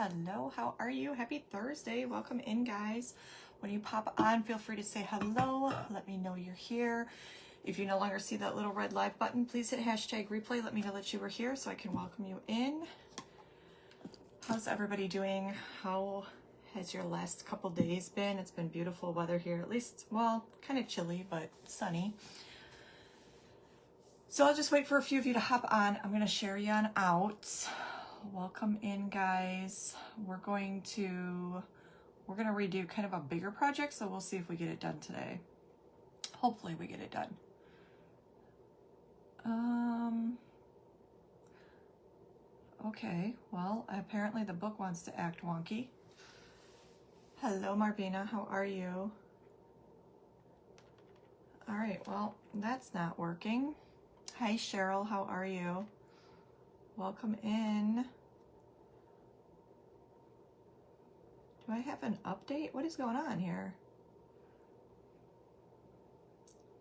Hello, how are you? Happy Thursday. Welcome in, guys. When you pop on, feel free to say hello. Let me know you're here. If you no longer see that little red live button, please hit hashtag replay. Let me know that you were here so I can welcome you in. How's everybody doing? How has your last couple days been? It's been beautiful weather here, at least, well, kind of chilly, but sunny. So I'll just wait for a few of you to hop on. I'm going to share you on out. Welcome in, guys. We're going to redo kind of a bigger project, so we'll see if we get it done today. Hopefully we get it done. Okay, well, apparently the book wants to act wonky. Hello, Marvina, how are you? All right, well, that's not working. Hi, Cheryl, how are you? Welcome in. Do I have an update? What is going on here?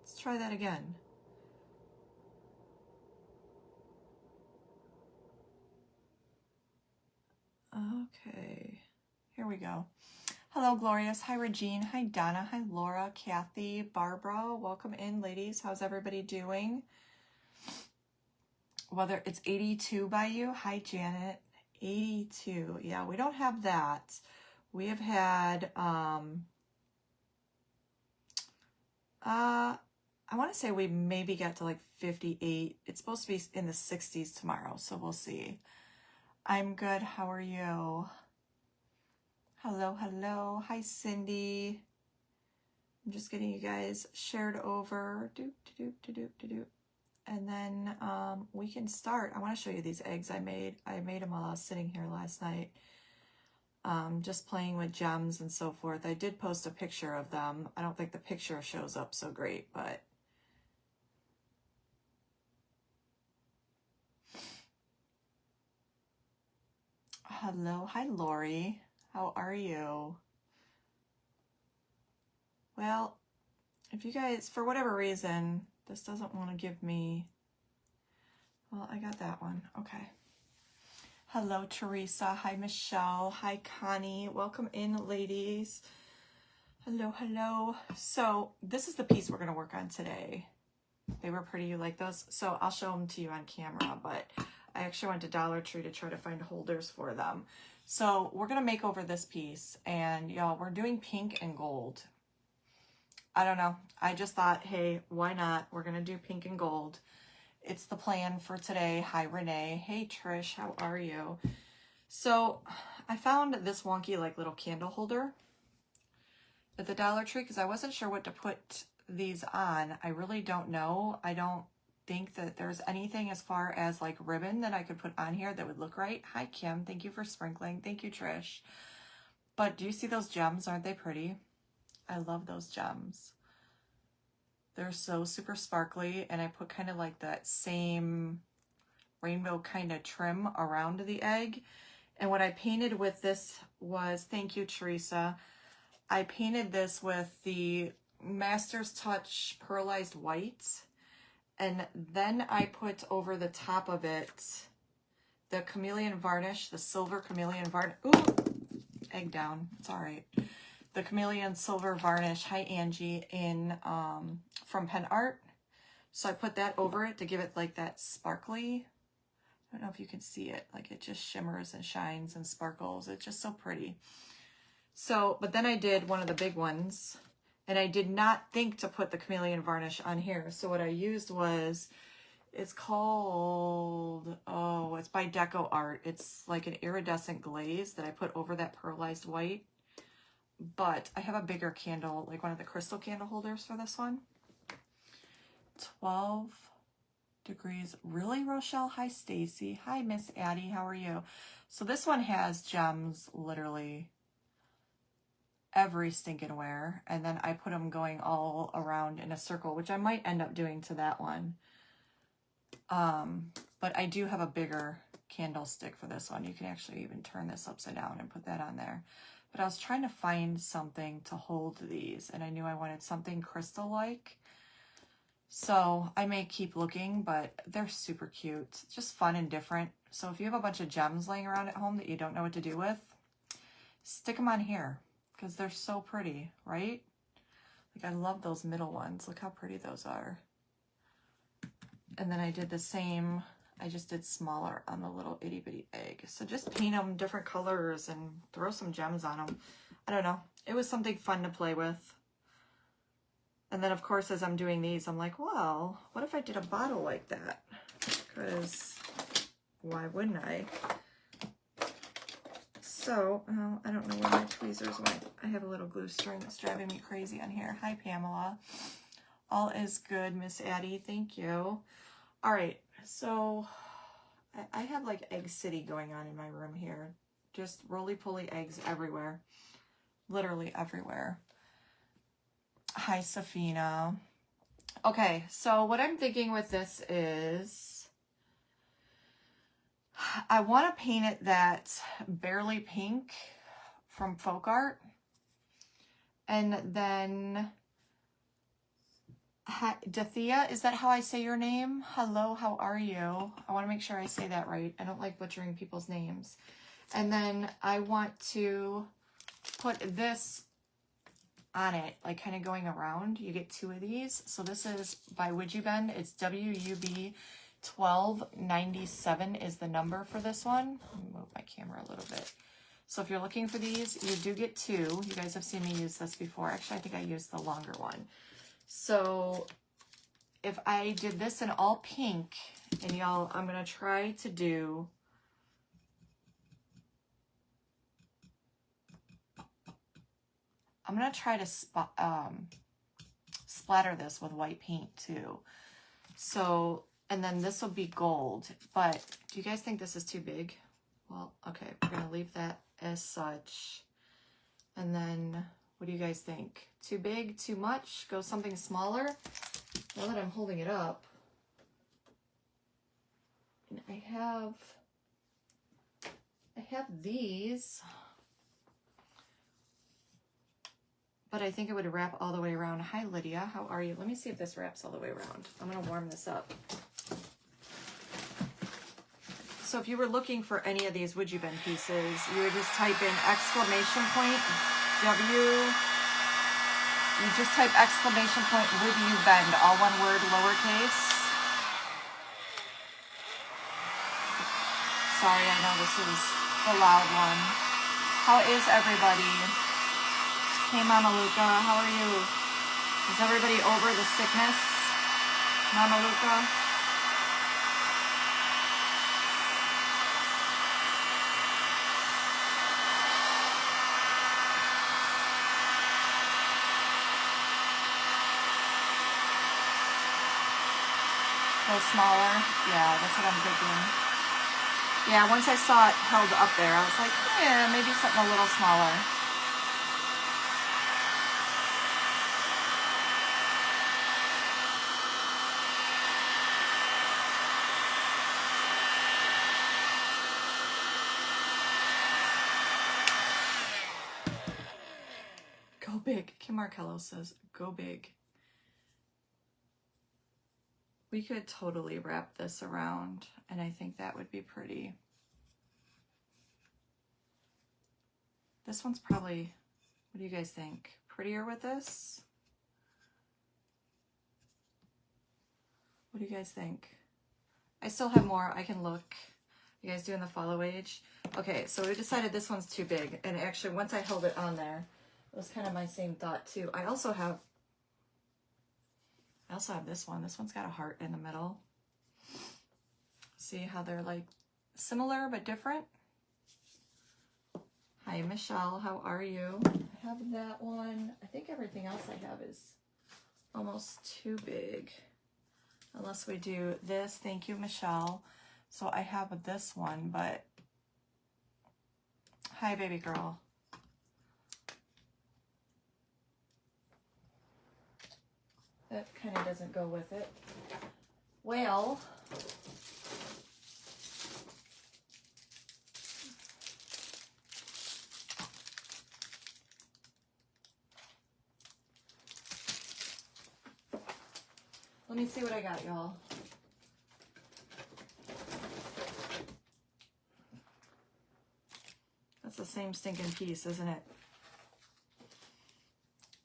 Let's try that again. Okay, here we go. Hello, Glorious. Hi, Regine. Hi, Donna. Hi, Laura, Kathy, Barbara. Welcome in, ladies. How's everybody doing? Whether it's 82 by you. Hi, Janet. 82. Yeah, we don't have that. We have had, I want to say we maybe got to like 58. It's supposed to be in the 60s tomorrow, so we'll see. I'm good. How are you? Hello, hello. Hi, Cindy. I'm just getting you guys shared over. And then we can start. I want to show you these eggs I made. I made them while I was sitting here last night. Just playing with gems and so forth. I did post a picture of them. I don't think the picture shows up so great, but hello. Hi, Lori. How are you? Well, if you guys, for whatever reason, this doesn't want to give me, well, I got that one. Okay. Hello, Teresa. Hi, Michelle. Hi, Connie. Welcome in, ladies. Hello, hello. So this is the piece we're going to work on today. They were pretty, you like those? So I'll show them to you on camera, but I actually went to Dollar Tree to try to find holders for them. So we're going to make over this piece, and y'all, we're doing pink and gold. I don't know. I just thought, hey, why not? We're going to do pink and gold. It's the plan for today. Hi, Renee. Hey, Trish. How are you? So I found this wonky like little candle holder at the Dollar Tree because I wasn't sure what to put these on. I really don't know. I don't think that there's anything as far as like ribbon that I could put on here that would look right. Hi, Kim. Thank you for sprinkling. Thank you, Trish. But do you see those gems? Aren't they pretty? I love those gems. They're so super sparkly, and I put kind of like that same rainbow kind of trim around the egg. And what I painted with this was, thank you, Teresa, I painted this with the Master's Touch Pearlized White, and then I put over the top of it the Chameleon Varnish, the Silver Chameleon Varnish. Ooh, egg down. It's all right. The Chameleon Silver Varnish, hi Angie, in from Pen Art. So I put that over it to give it like that sparkly. I don't know if you can see it. Like it just shimmers and shines and sparkles. It's just so pretty. So, but then I did one of the big ones, and I did not think to put the Chameleon Varnish on here. So what I used was, it's called, oh, it's by Deco Art. It's like an iridescent glaze that I put over that pearlized white. But I have a bigger candle, like one of the crystal candle holders for this one. 12 degrees. Really, Rochelle? Hi, Stacy. Hi, Miss Addie. How are you? So this one has gems literally every stinking where. And then I put them going all around in a circle, which I might end up doing to that one. But I do have a bigger candlestick for this one. You can actually even turn this upside down and put that on there. But I was trying to find something to hold these, and I knew I wanted something crystal-like. So I may keep looking, but they're super cute. It's just fun and different. So if you have a bunch of gems laying around at home that you don't know what to do with, stick them on here because they're so pretty, right? Like I love those middle ones. Look how pretty those are. And then I did the same, I just did smaller on the little itty bitty egg. So just paint them different colors and throw some gems on them. I don't know. It was something fun to play with. And then of course, as I'm doing these, I'm like, well, what if I did a bottle like that? Because why wouldn't I? So, I don't know where my tweezers went. I have a little glue string that's driving me crazy on here. Hi, Pamela. All is good, Miss Addie. Thank you. All right, so I have like Egg City going on in my room here. Just roly-poly eggs everywhere. Literally everywhere. Hi, Safina. Okay, so what I'm thinking with this is I want to paint it that Barely Pink from Folk Art. And then Dathea, is that how I say your name? Hello, how are you? I want to make sure I say that right. I don't like butchering people's names. And then I want to put this on it, like kind of going around. You get two of these. So this is by Widgibend. It's WUB 1297 is the number for this one. Let me move my camera a little bit. So if you're looking for these, you do get two. You guys have seen me use this before. Actually, I think I used the longer one. So if I did this in all pink, and y'all, I'm going to try to do splatter this with white paint too. So, and then this will be gold. But do you guys think this is too big? Well, okay, we're going to leave that as such. And then what do you guys think? Too big, too much? Go something smaller? Now that I'm holding it up, and I have these, but I think it would wrap all the way around. Hi, Lydia. How are you? Let me see if this wraps all the way around. I'm going to warm this up. So if you were looking for any of these Widgibend pieces, you would just type in exclamation point you just type exclamation point Widgibend, all one word, lowercase. Sorry, I know this is the loud one. How is everybody? Hey, Mama Luca, how are you? Is everybody over the sickness? Mama Luca? Go smaller? Yeah, that's what I'm thinking. Yeah, once I saw it held up there, I was like, yeah, maybe something a little smaller. Go big. Kim Markello says, go big. We could totally wrap this around, and I think that would be pretty. This one's probably, what do you guys think? Prettier with this? What do you guys think? I still have more. I can look. You guys doing the follow age? Okay, so we decided this one's too big. And actually, once I held it on there, it was kind of my same thought too. I also have this one. This one's got a heart in the middle. See how they're like similar but different? Hi, Michelle. How are you? I have that one. I think everything else I have is almost too big. Unless we do this. Thank you, Michelle. So I have this one, but hi, baby girl. That kind of doesn't go with it. Well, Let me see what I got, y'all. That's the same stinking piece, isn't it?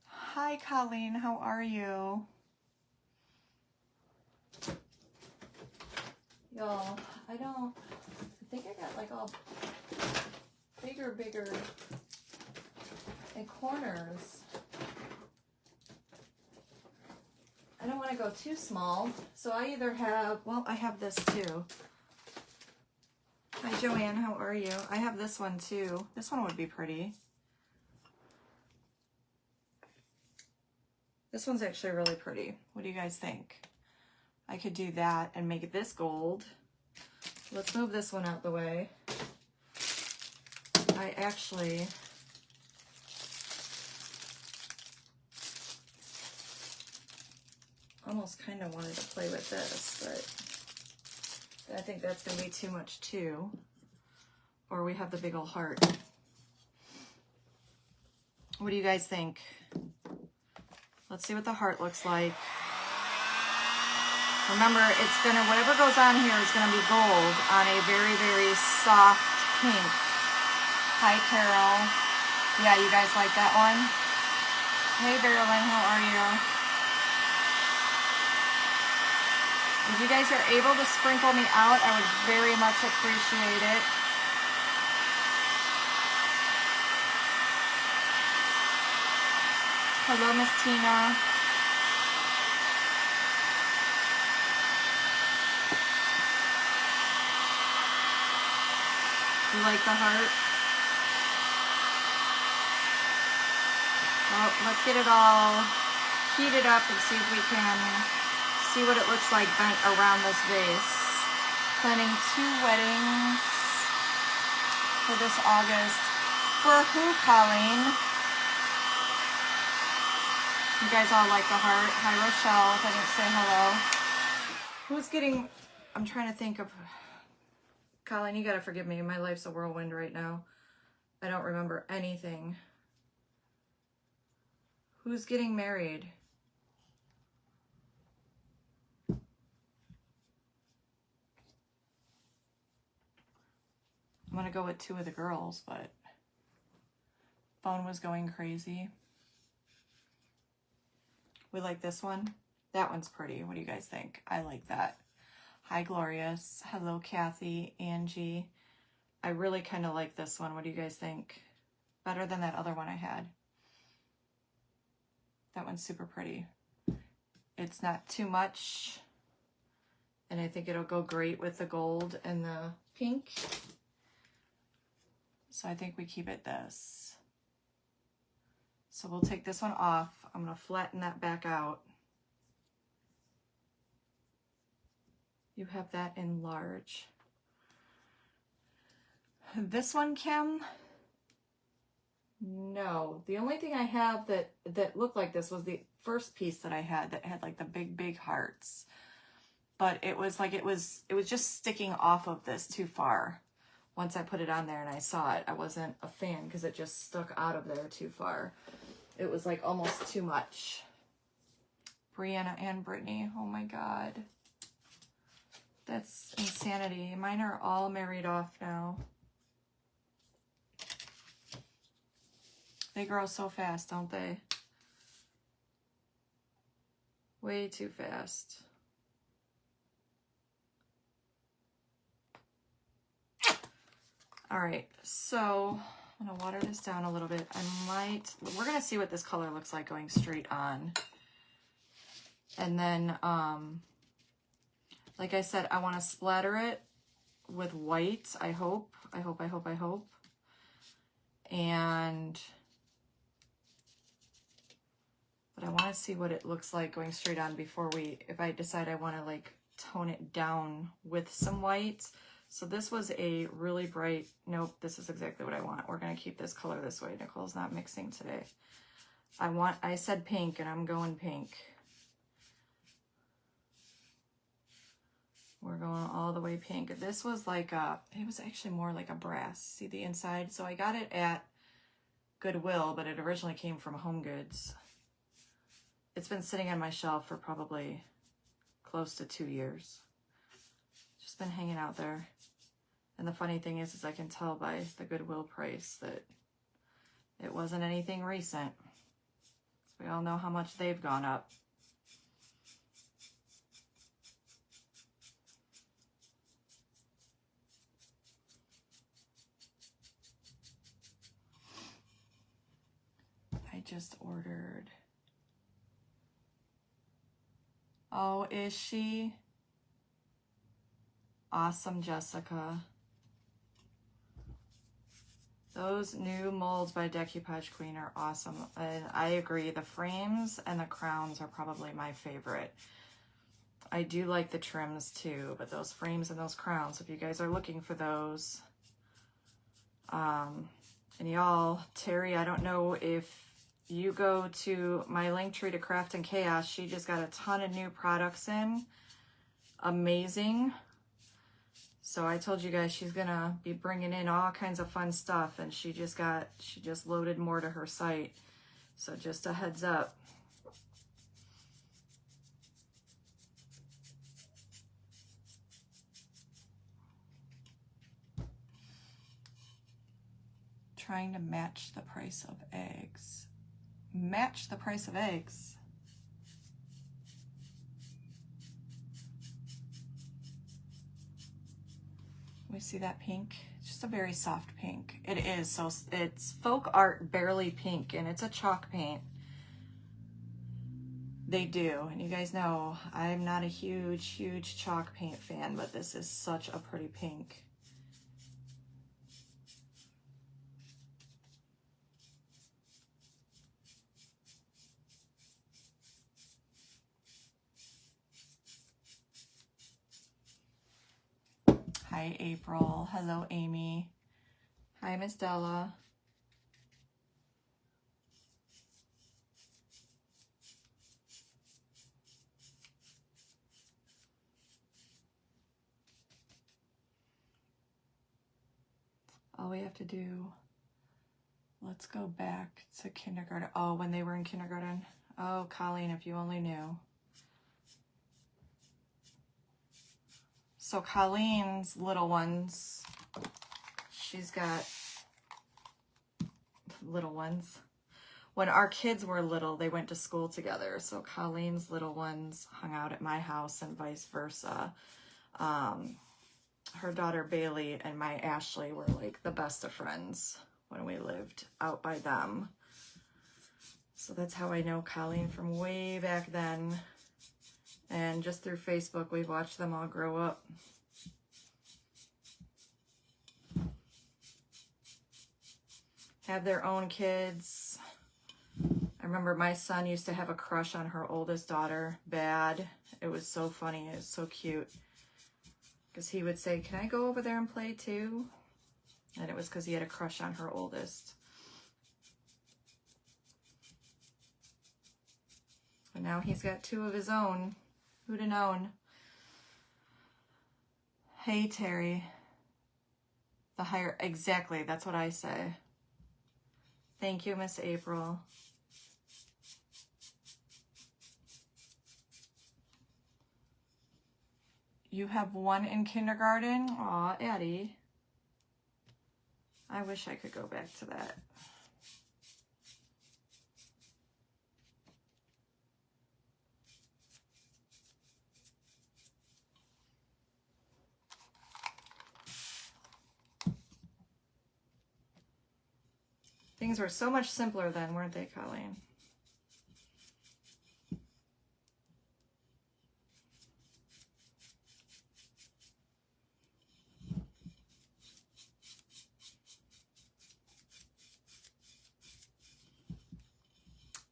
Hi, Colleen. How are you? Y'all, I think I got like all bigger and corners. I don't want to go too small. So I either have, well, I have this too. Hi, Joanne. How are you? I have this one too. This one would be pretty. This one's actually really pretty. What do you guys think? I could do that and make this gold. Let's move this one out the way. I actually almost kind of wanted to play with this, but I think that's going to be too much too. Or we have the big old heart. What do you guys think? Let's see what the heart looks like. Remember, it's gonna, whatever goes on here is gonna be gold on a very, very soft pink. Hi, Carol. Yeah, you guys like that one? Hey, Marilyn, how are you? If you guys are able to sprinkle me out, I would very much appreciate it. Hello, Miss Tina. You like the heart? Well, let's get it all heated up and see if we can see what it looks like bent around this vase. Planning 2 weddings for this August. For who, Colleen? You guys all like the heart. Hi, Rochelle, if I didn't say hello. Who's getting, I'm trying to think of, Colleen, you gotta forgive me. My life's a whirlwind right now. I don't remember anything. Who's getting married? I'm gonna go with 2 of the girls, but phone was going crazy. We like this one. That one's pretty. What do you guys think? I like that. Hi, Glorious. Hello, Kathy, Angie. I really kind of like this one. What do you guys think? Better than that other one I had. That one's super pretty. It's not too much. And I think it'll go great with the gold and the pink. So I think we keep it this. So we'll take this one off. I'm going to flatten that back out. You have that in large. This one, Kim? No. The only thing I have that looked like this was the first piece that I had that had like the big hearts. But it was like it was just sticking off of this too far. Once I put it on there and I saw it, I wasn't a fan because it just stuck out of there too far. It was like almost too much. Brianna and Brittany, oh my God. That's insanity. Mine are all married off now. They grow so fast, don't they? Way too fast. All right, so I'm gonna water this down a little bit. We're gonna see what this color looks like going straight on. And then, like I said, I want to splatter it with white. I hope. But I want to see what it looks like going straight on before if I decide I want to like tone it down with some white. So this was a really bright, nope, this is exactly what I want. We're going to keep this color this way. Nicole's not mixing today. I said pink and I'm going pink. We're going all the way pink. This was like it was actually more like a brass. See the inside? So I got it at Goodwill, but it originally came from Home Goods. It's been sitting on my shelf for probably close to 2 years. Just been hanging out there. And the funny thing is I can tell by the Goodwill price that it wasn't anything recent. We all know how much they've gone up. I just ordered. Oh, is she? Awesome, Jessica. Those new molds by Decoupage Queen are awesome. And I agree, the frames and the crowns are probably my favorite. I do like the trims too, but those frames and those crowns, if you guys are looking for those. And y'all, Terry, I don't know if you go to my link tree to Craft and Chaos, she just got a ton of new products in. Amazing. So I told you guys she's gonna be bringing in all kinds of fun stuff, and she just loaded more to her site. So just a heads up. Trying to match the price of eggs. Match the price of eggs. We see that pink? It's just a very soft pink. It is, so it's Folk Art Barely Pink, and it's a chalk paint. They do, and you guys know I'm not a huge chalk paint fan, but this is such a pretty pink. Hi, April. Hello, Amy. Hi, Miss Della. All we have to do, let's go back to kindergarten. Oh, when they were in kindergarten. Oh, Colleen, if you only knew. So Colleen's little ones, she's got little ones. When our kids were little, they went to school together. So Colleen's little ones hung out at my house and vice versa. Her daughter Bailey and my Ashley were like the best of friends when we lived out by them. So that's how I know Colleen from way back then. And just through Facebook, we've watched them all grow up. Have their own kids. I remember my son used to have a crush on her oldest daughter, Bad. It was so funny. It was so cute. Because he would say, "Can I go over there and play too?" And it was because he had a crush on her oldest. And now he's got two of his own. Who'd have known? Hey, Terry. The higher, exactly, that's what I say. Thank you, Miss April. You have one in kindergarten? Aw, Addie. I wish I could go back to that. Things were so much simpler then, weren't they, Colleen?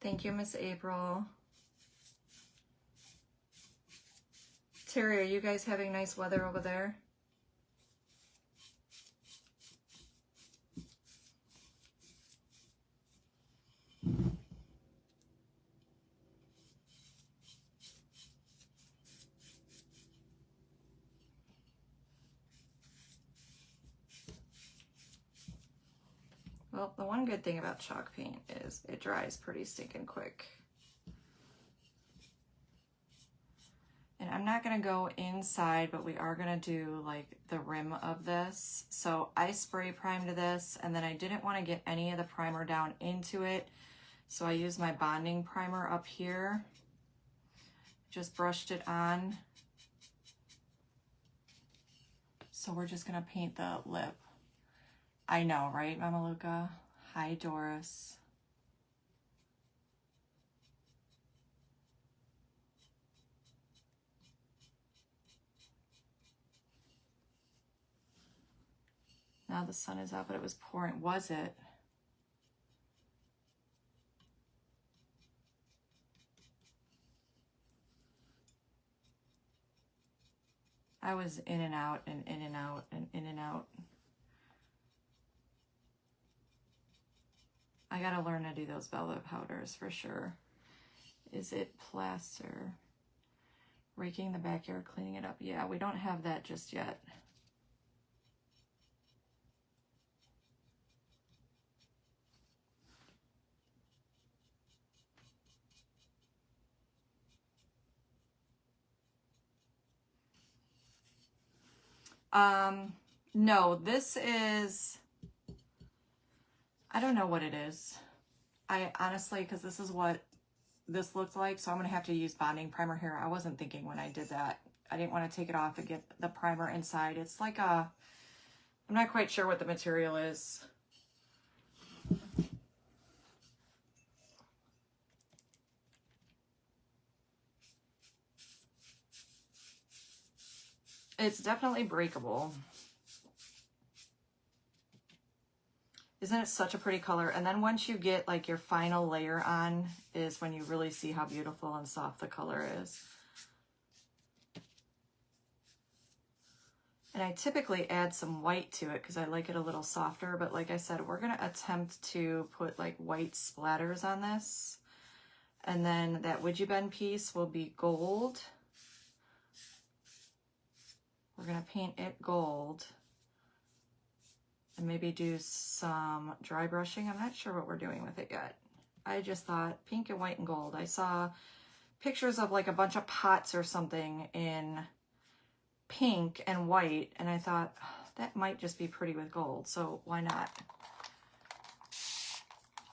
Thank you, Miss April. Terry, are you guys having nice weather over there? Well, the one good thing about chalk paint is it dries pretty stinking quick. And And I'm not going to go inside, but we are going to do like the rim of this. So I spray primed this, and then I didn't want to get any of the primer down into it. So I used my bonding primer up here. Just brushed it on. So we're just going to paint the lip. I know, right, Mama Luca? Hi, Doris. Now the sun is out, but it was pouring. Was it? I was in and out and in and out and in and out. I gotta learn to do those velvet powders for sure. Is it plaster? Raking the backyard, cleaning it up. Yeah, we don't have that just yet. No, this is, I don't know what it is. I honestly, because this is what this looked like, so I'm going to have to use bonding primer here. I wasn't thinking when I did that. I didn't want to take it off and get the primer inside. It's like a, I'm not quite sure what the material is. It's definitely breakable. Isn't it such a pretty color? And then once you get like your final layer on is when you really see how beautiful and soft the color is. And I typically add some white to it because I like it a little softer. But like I said, we're going to attempt to put like white splatters on this. And then that Would You Bend piece will be gold. We're going to paint it gold. And maybe do some dry brushing. I'm not sure what we're doing with it yet. I just thought pink and white and gold. I saw pictures of like a bunch of pots or something in pink and white, and I thought, oh, that might just be pretty with gold, so why not?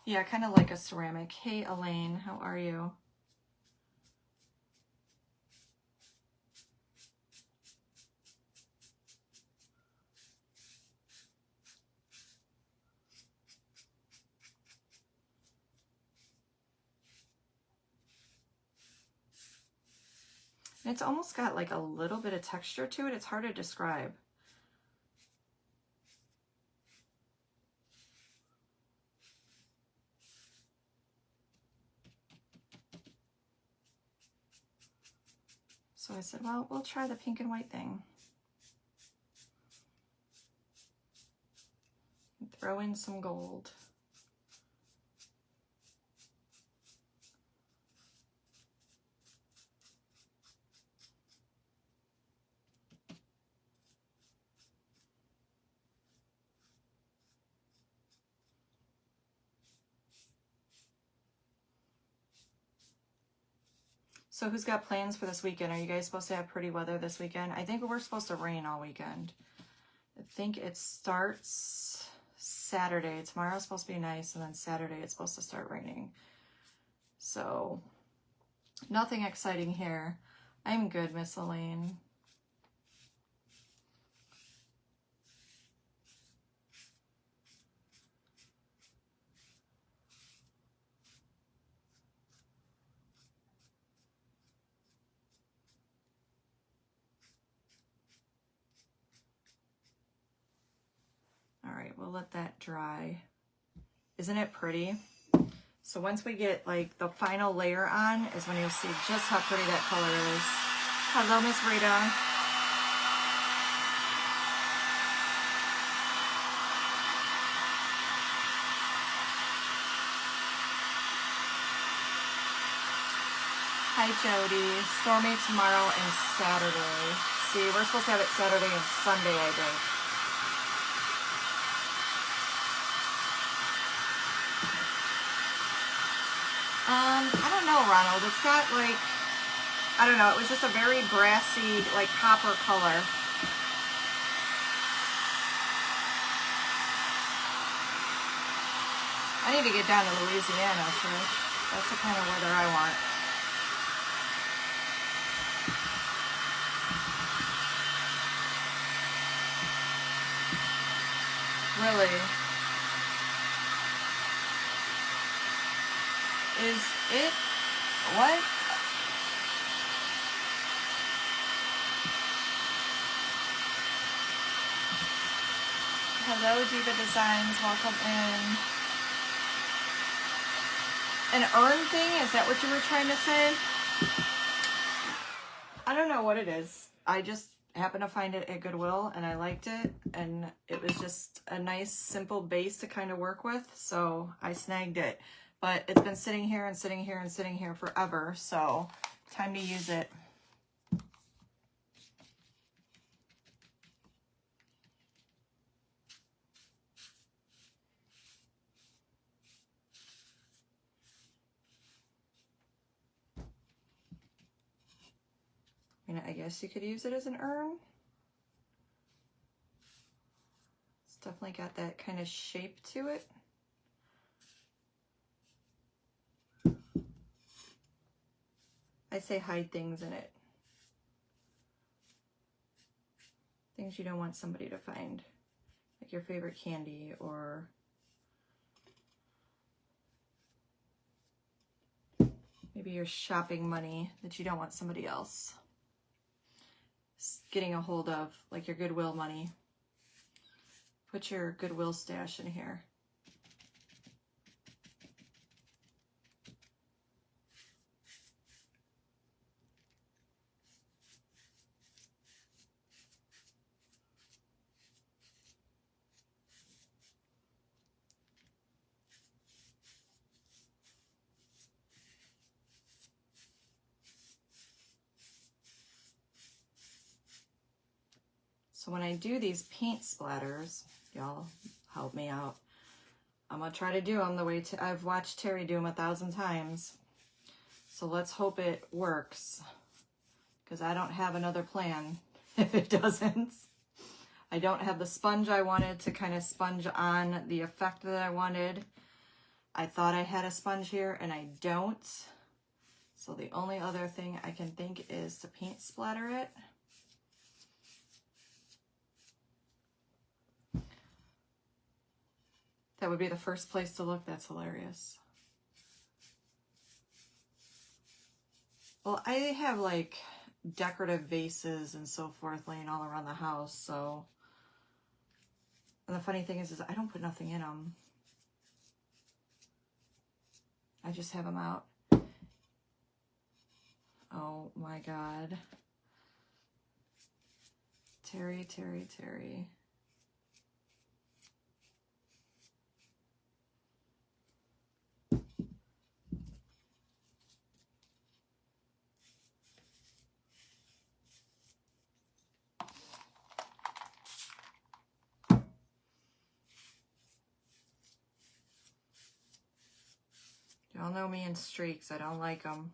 Yeah, kind of like a ceramic. Hey, Elaine, how are you? It's almost got like a little bit of texture to it. It's hard to describe. So I said, well, we'll try the pink and white thing. And throw in some gold. So who's got plans for this weekend? Are you guys supposed to have pretty weather this weekend? I think we're supposed to rain all weekend. I think it starts Saturday. Tomorrow's supposed to be nice, and then Saturday it's supposed to start raining. So nothing exciting here. I'm good, Miss Elaine. All right, we'll let that dry. Isn't it pretty? So once we get like the final layer on is when you'll see just how pretty that color is. Hello, Miss Rita. Hi, Jody. Stormy tomorrow and Saturday. See, we're supposed to have it Saturday and Sunday, I think. I don't know, Ronald. It's got like, I don't know, it was just a very brassy, like copper color. I need to get down to Louisiana, Trish. That's the kind of weather I want. Really? Is it? What? Hello, Diva Designs. Welcome in. An urn thing? Is that what you were trying to say? I don't know what it is. I just happened to find it at Goodwill and I liked it. And it was just a nice, simple base to kind of work with. So I snagged it. But it's been sitting here and sitting here and sitting here forever. So time to use it. I mean, I guess you could use it as an urn. It's definitely got that kind of shape to it. I say hide things in it. Things you don't want somebody to find. Like your favorite candy or maybe your shopping money that you don't want somebody else getting a hold of, like your Goodwill money. Put your Goodwill stash in here. So when I do these paint splatters, y'all help me out. I'm gonna try to do them the way I've watched Terry do them 1,000 times. So let's hope it works, because I don't have another plan if it doesn't. I don't have the sponge I wanted to kind of sponge on the effect that I wanted. I thought I had a sponge here and I don't. So the only other thing I can think is to paint splatter it. That would be the first place to look. That's hilarious. Well, I have like decorative vases and so forth laying all around the house, so. And the funny thing is I don't put nothing in them. I just have them out. Oh my God. Terry. Y'all know me in streaks. I don't like them.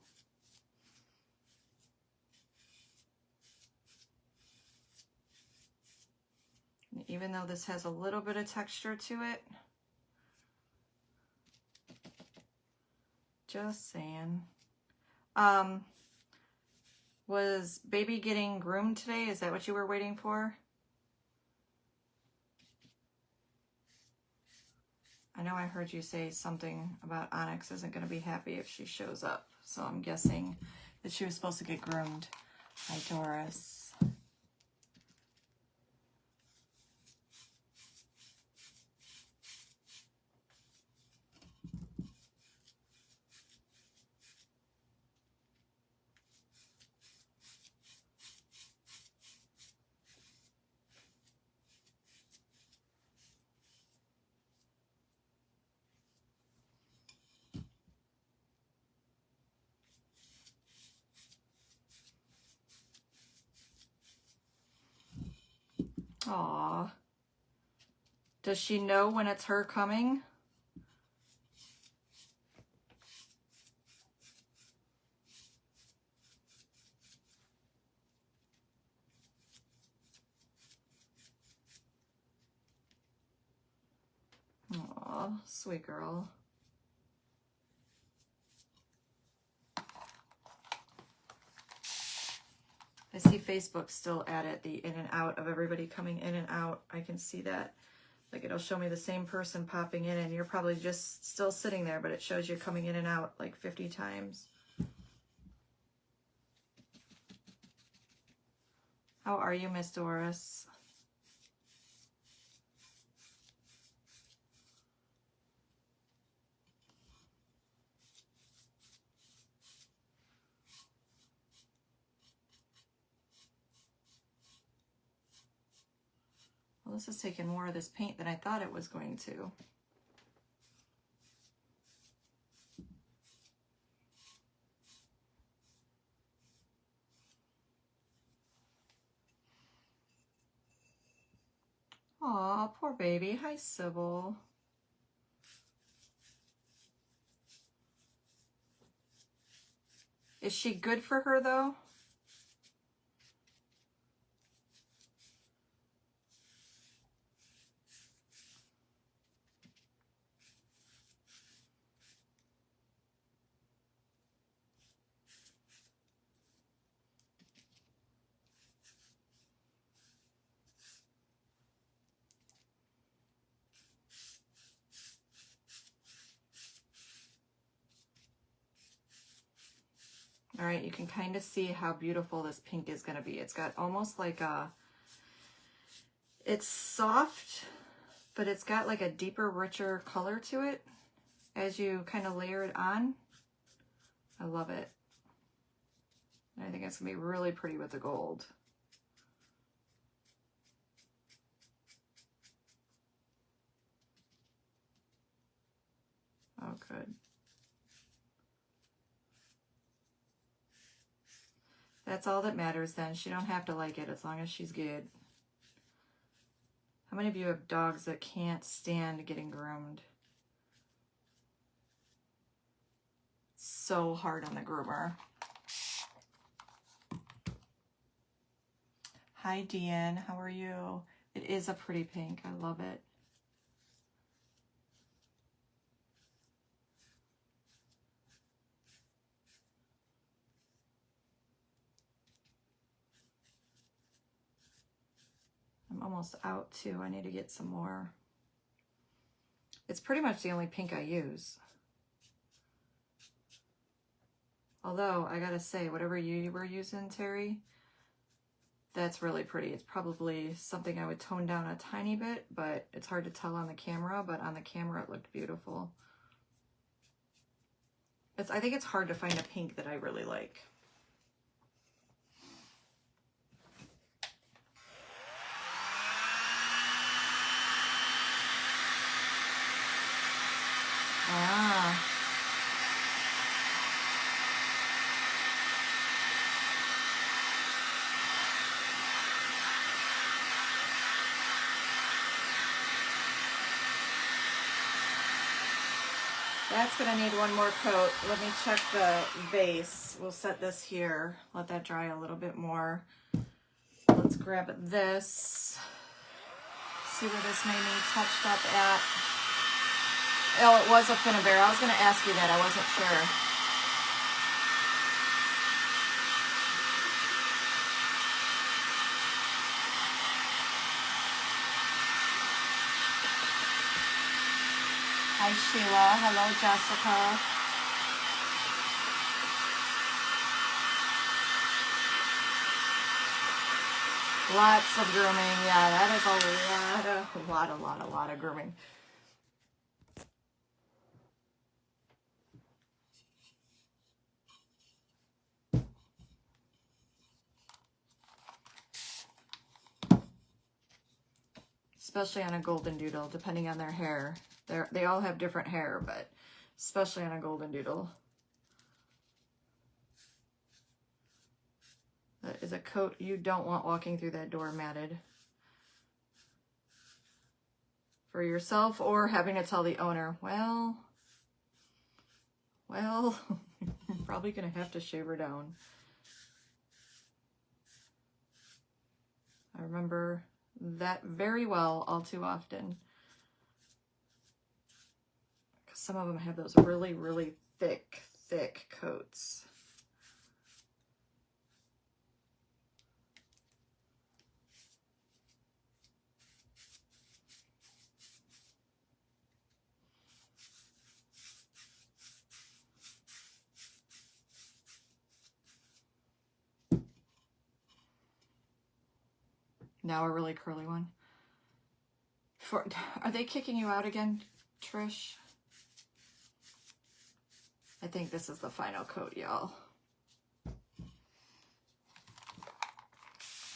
And even though this has a little bit of texture to it, just saying. Was baby getting groomed today? Is that what you were waiting for? I know I heard you say something about Onyx isn't going to be happy if she shows up. So I'm guessing that she was supposed to get groomed. Hi, Doris. Aw. Does she know when it's her coming? Aw, sweet girl. I see Facebook still at it, the in and out of everybody coming in and out. I can see that. Like it'll show me the same person popping in and you're probably just still sitting there, but it shows you coming in and out like 50 times. How are you, Miss Doris? Well, this is taking more of this paint than I thought it was going to. Aw, poor baby. Hi, Sybil. Is she good for her, though? All right, you can kind of see how beautiful this pink is going to be. It's got almost like a, it's soft, but it's got like a deeper, richer color to it as you kind of layer it on. I love it. I think it's going to be really pretty with the gold. Oh, good. That's all that matters then. She don't have to like it as long as she's good. How many of you have dogs that can't stand getting groomed? It's so hard on the groomer. Hi, Dean. How are you? It is a pretty pink. I love it. I'm almost out too. I need to get some more. It's pretty much the only pink I use. Although, I gotta say, whatever you were using, Terry, that's really pretty. It's probably something I would tone down a tiny bit, but it's hard to tell on the camera, but on the camera it looked beautiful. I think it's hard to find a pink that I really like. Ah. That's gonna need one more coat. Let me check the base. We'll set this here. Let that dry a little bit more. Let's grab this. See where this made me touched up at. Oh, it was a Finnabair. I was gonna ask you that. I wasn't sure. Hi, Sheila. Hello, Jessica. Lots of grooming. Yeah, that is a lot of grooming. Especially on a golden doodle, depending on their hair. They all have different hair, but especially on a golden doodle. That is a coat you don't want walking through that door matted. For yourself or having to tell the owner, well, you're probably going to have to shave her down. I remember that very well all too often. some of them have those really, really thick coats. Now a really curly one. Are they kicking you out again, Trish? I think this is the final coat, y'all.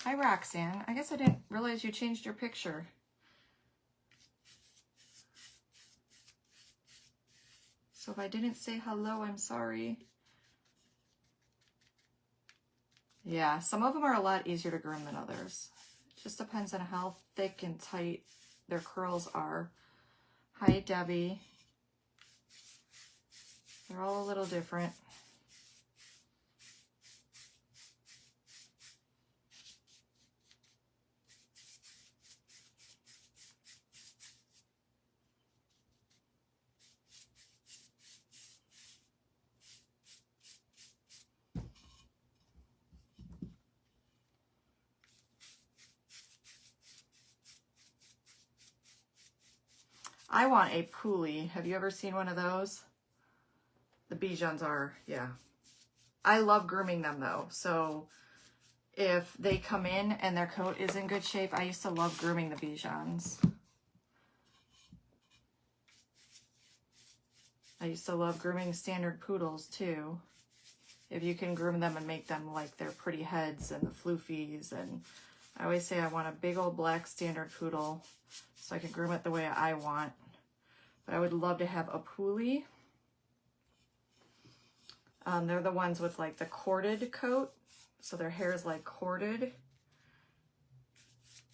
Hi, Roxanne. I guess I didn't realize you changed your picture. So if I didn't say hello, I'm sorry. Yeah, some of them are a lot easier to groom than others. It just depends on how thick and tight their curls are. Hi, Debbie. They're all a little different. I want a Puli. Have you ever seen one of those? The Bijans are, yeah. I love grooming them though. So if they come in and their coat is in good shape, I used to love grooming the Bijans. I used to love grooming standard poodles too. If you can groom them and make them like their pretty heads and the floofies. And I always say I want a big old black standard poodle so I can groom it the way I want. But I would love to have a Puli. They're the ones with like the corded coat. So their hair is like corded.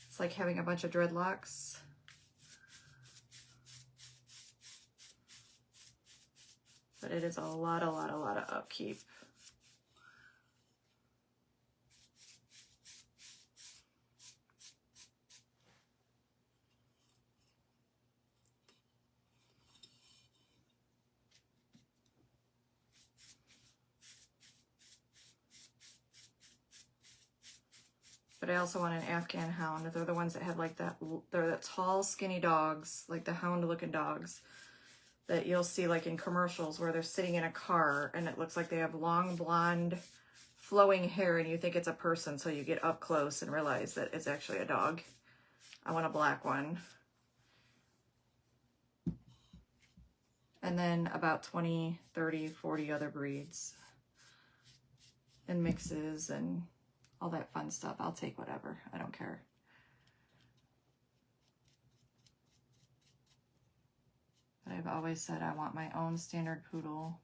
It's like having a bunch of dreadlocks. But it is a lot of upkeep. But I also want an Afghan hound. They're the ones that have like that, they're the tall, skinny dogs, like the hound looking dogs that you'll see like in commercials where they're sitting in a car and it looks like they have long blonde flowing hair and you think it's a person, so you get up close and realize that it's actually a dog. I want a black one. And then about 20, 30, 40 other breeds and mixes and all that fun stuff. I'll take whatever. I don't care. But I've always said I want my own standard poodle.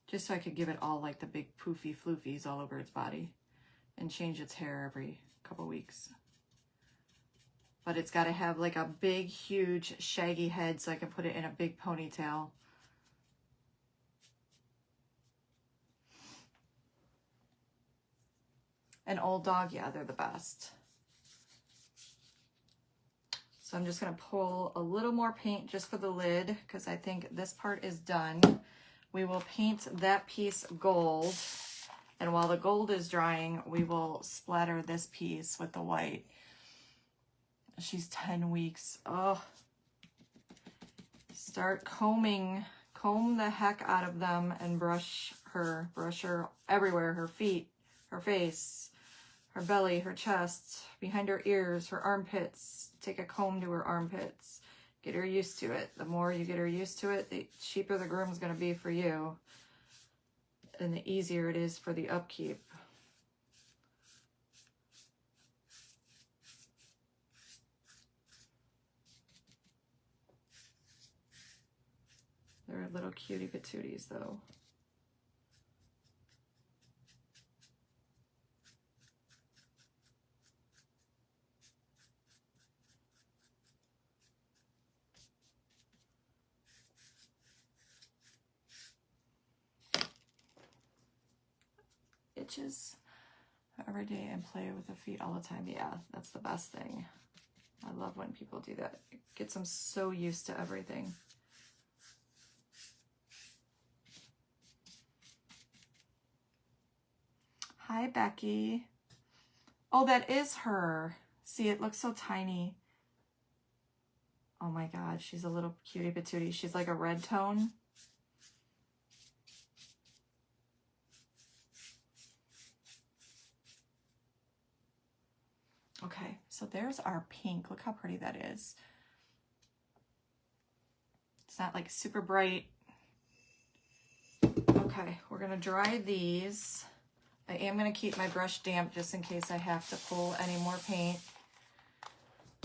Just so I could give it all like the big poofy floofies all over its body and change its hair every couple weeks. But it's got to have like a big, huge, shaggy head so I can put it in a big ponytail. An old dog, yeah, they're the best. So I'm just going to pull a little more paint just for the lid because I think this part is done. We will paint that piece gold. And while the gold is drying, we will splatter this piece with the white. She's 10 weeks. Oh, start combing. Comb the heck out of them and brush her everywhere. Her feet, her face, her belly, her chest, behind her ears, her armpits. Take a comb to her armpits. Get her used to it. The more you get her used to it, the cheaper the groom's going to be for you. And the easier it is for the upkeep. They're little cutie patooties though. bitches. Every day and play with the feet all the time. Yeah, that's the best thing. I love when people do that. It gets them so used to everything. Hi, Becky. Oh, that is her. See, it looks so tiny. Oh my God, she's a little cutie patootie. She's like a red tone. Okay, so there's our pink. Look how pretty that is. It's not like super bright. Okay, we're gonna dry these. I am gonna keep my brush damp just in case I have to pull any more paint.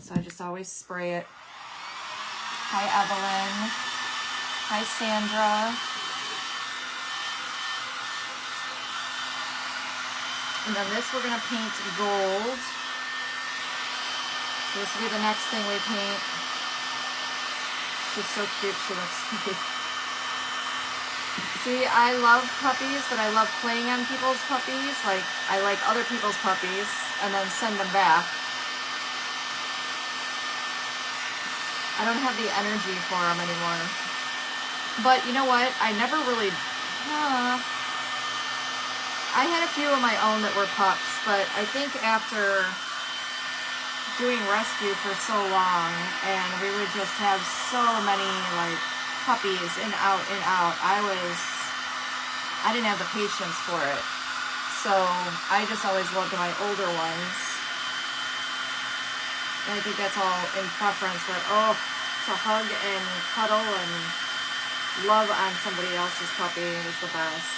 So I just always spray it. Hi, Evelyn. Hi, Sandra. And then this we're gonna paint gold. So this will be the next thing we paint. She's so cute, she looks cute. See, I love puppies, but I love playing on people's puppies. Like, I like other people's puppies and then send them back. I don't have the energy for them anymore. But you know what? I never really... I had a few of my own that were pups, but I think after doing rescue for so long, and we would just have so many like puppies in out, I didn't have the patience for it. So I just always loved my older ones. And I think that's all in preference, but to hug and cuddle and love on somebody else's puppy is the best.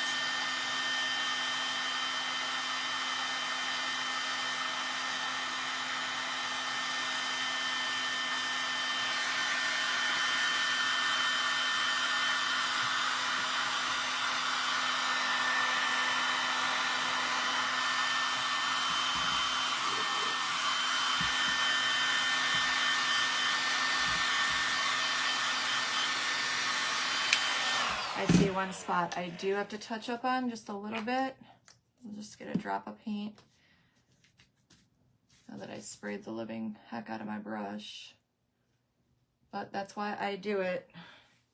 I see one spot I do have to touch up on just a little bit. I'll just get a drop of paint. Now that I sprayed the living heck out of my brush. But that's why I do it,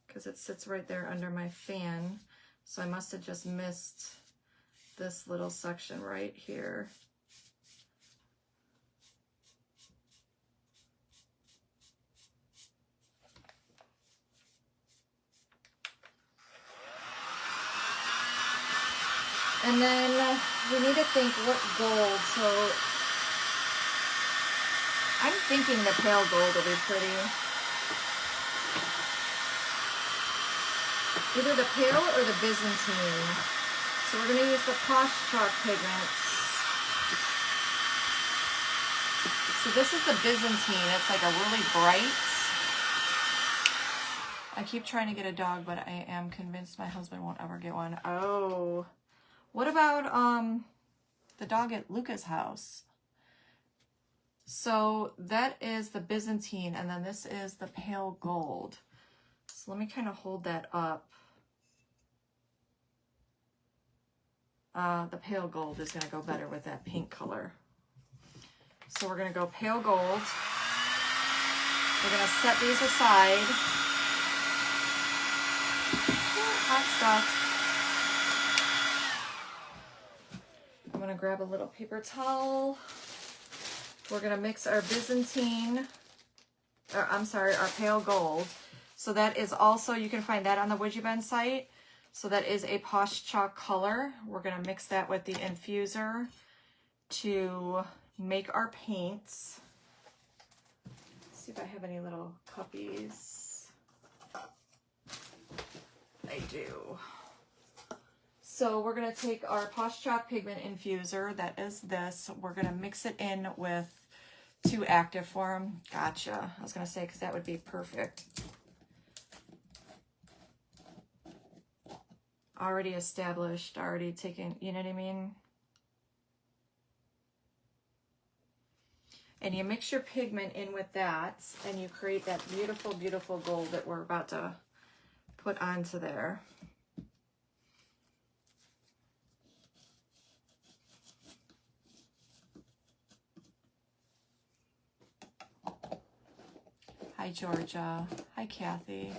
because it sits right there under my fan. So I must have just missed this little section right here. And then we need to think what gold. So I'm thinking the pale gold will be pretty. Either the pale or the Byzantine. So we're going to use the Posh Chalk pigments. So this is the Byzantine. It's like a really bright. I keep trying to get a dog, but I am convinced my husband won't ever get one. Oh. What about the dog at Luca's house? So that is the Byzantine, and then this is the pale gold. So let me kind of hold that up. The pale gold is going to go better with that pink color. So we're going to go pale gold. We're going to set these aside. Hot stuff. I'm going to grab a little paper towel. We're going to mix our Byzantine, our pale gold. So that is also, you can find that on the Widgibend site. So that is a Posh Chalk color. We're going to mix that with the infuser to make our paints. Let's see if I have any little cuppies. I do. So we're going to take our Posh Chalk pigment infuser, that is this. We're going to mix it in with 2 active form. Gotcha. I was going to say, because that would be perfect. Already established, already taken, you know what I mean? And you mix your pigment in with that, and you create that beautiful, beautiful gold that we're about to put onto there. Hi, Georgia. Hi, Kathy.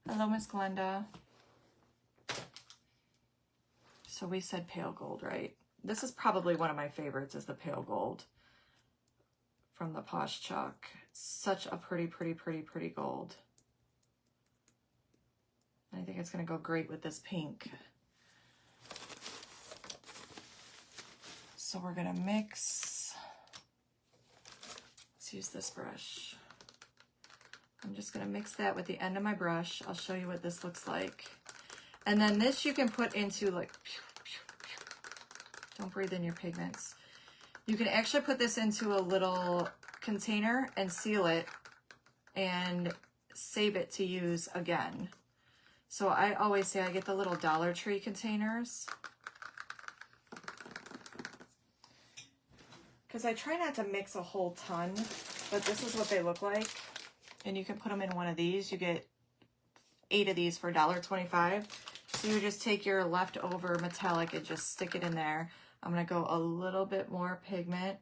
Hello, Miss Glenda. So we said pale gold, right? This is probably one of my favorites, is the pale gold from the Posh Chalk. It's such a pretty, pretty, pretty, pretty gold. I think it's going to go great with this pink. So we're going to mix. Let's use this brush. I'm just going to mix that with the end of my brush. I'll show you what this looks like. And then this you can put into like, don't breathe in your pigments. You can actually put this into a little container and seal it and save it to use again. So I always say I get the little Dollar Tree containers, because I try not to mix a whole ton, but this is what they look like. And you can put them in one of these. You get 8 of these for $1.25. So you just take your leftover metallic and just stick it in there. I'm going to go a little bit more pigment.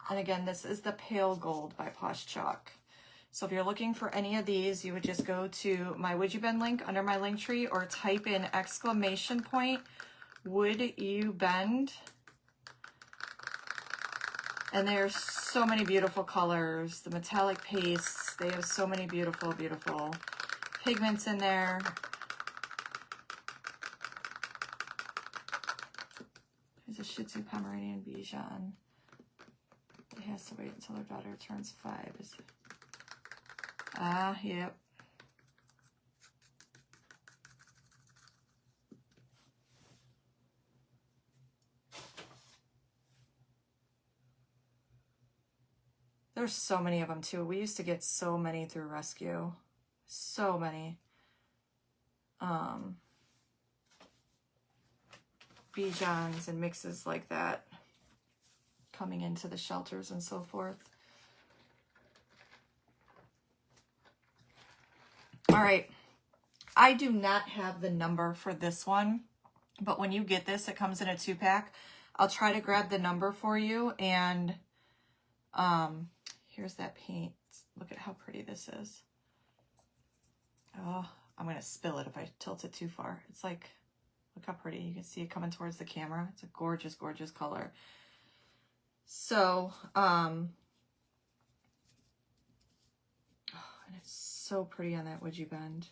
And again, this is the Pale Gold by Posh Chalk. So if you're looking for any of these, you would just go to my Would You Bend link under my link tree, or type in ! Would you bend? And there's so many beautiful colors. The metallic pastes, they have so many beautiful, beautiful pigments in there. There's a Shih Tzu Pomeranian Bichon. It has to wait until her daughter turns 5. Yep. There's so many of them too. We used to get so many through Rescue. So many. Bichons and mixes like that coming into the shelters and so forth. All right. I do not have the number for this one, but when you get this, it comes in a 2-pack. I'll try to grab the number for you. And here's that paint. Look at how pretty this is. Oh, I'm going to spill it if I tilt it too far. It's like, look how pretty. You can see it coming towards the camera. It's a gorgeous, gorgeous color. So, and it's so pretty on that Would You Bend.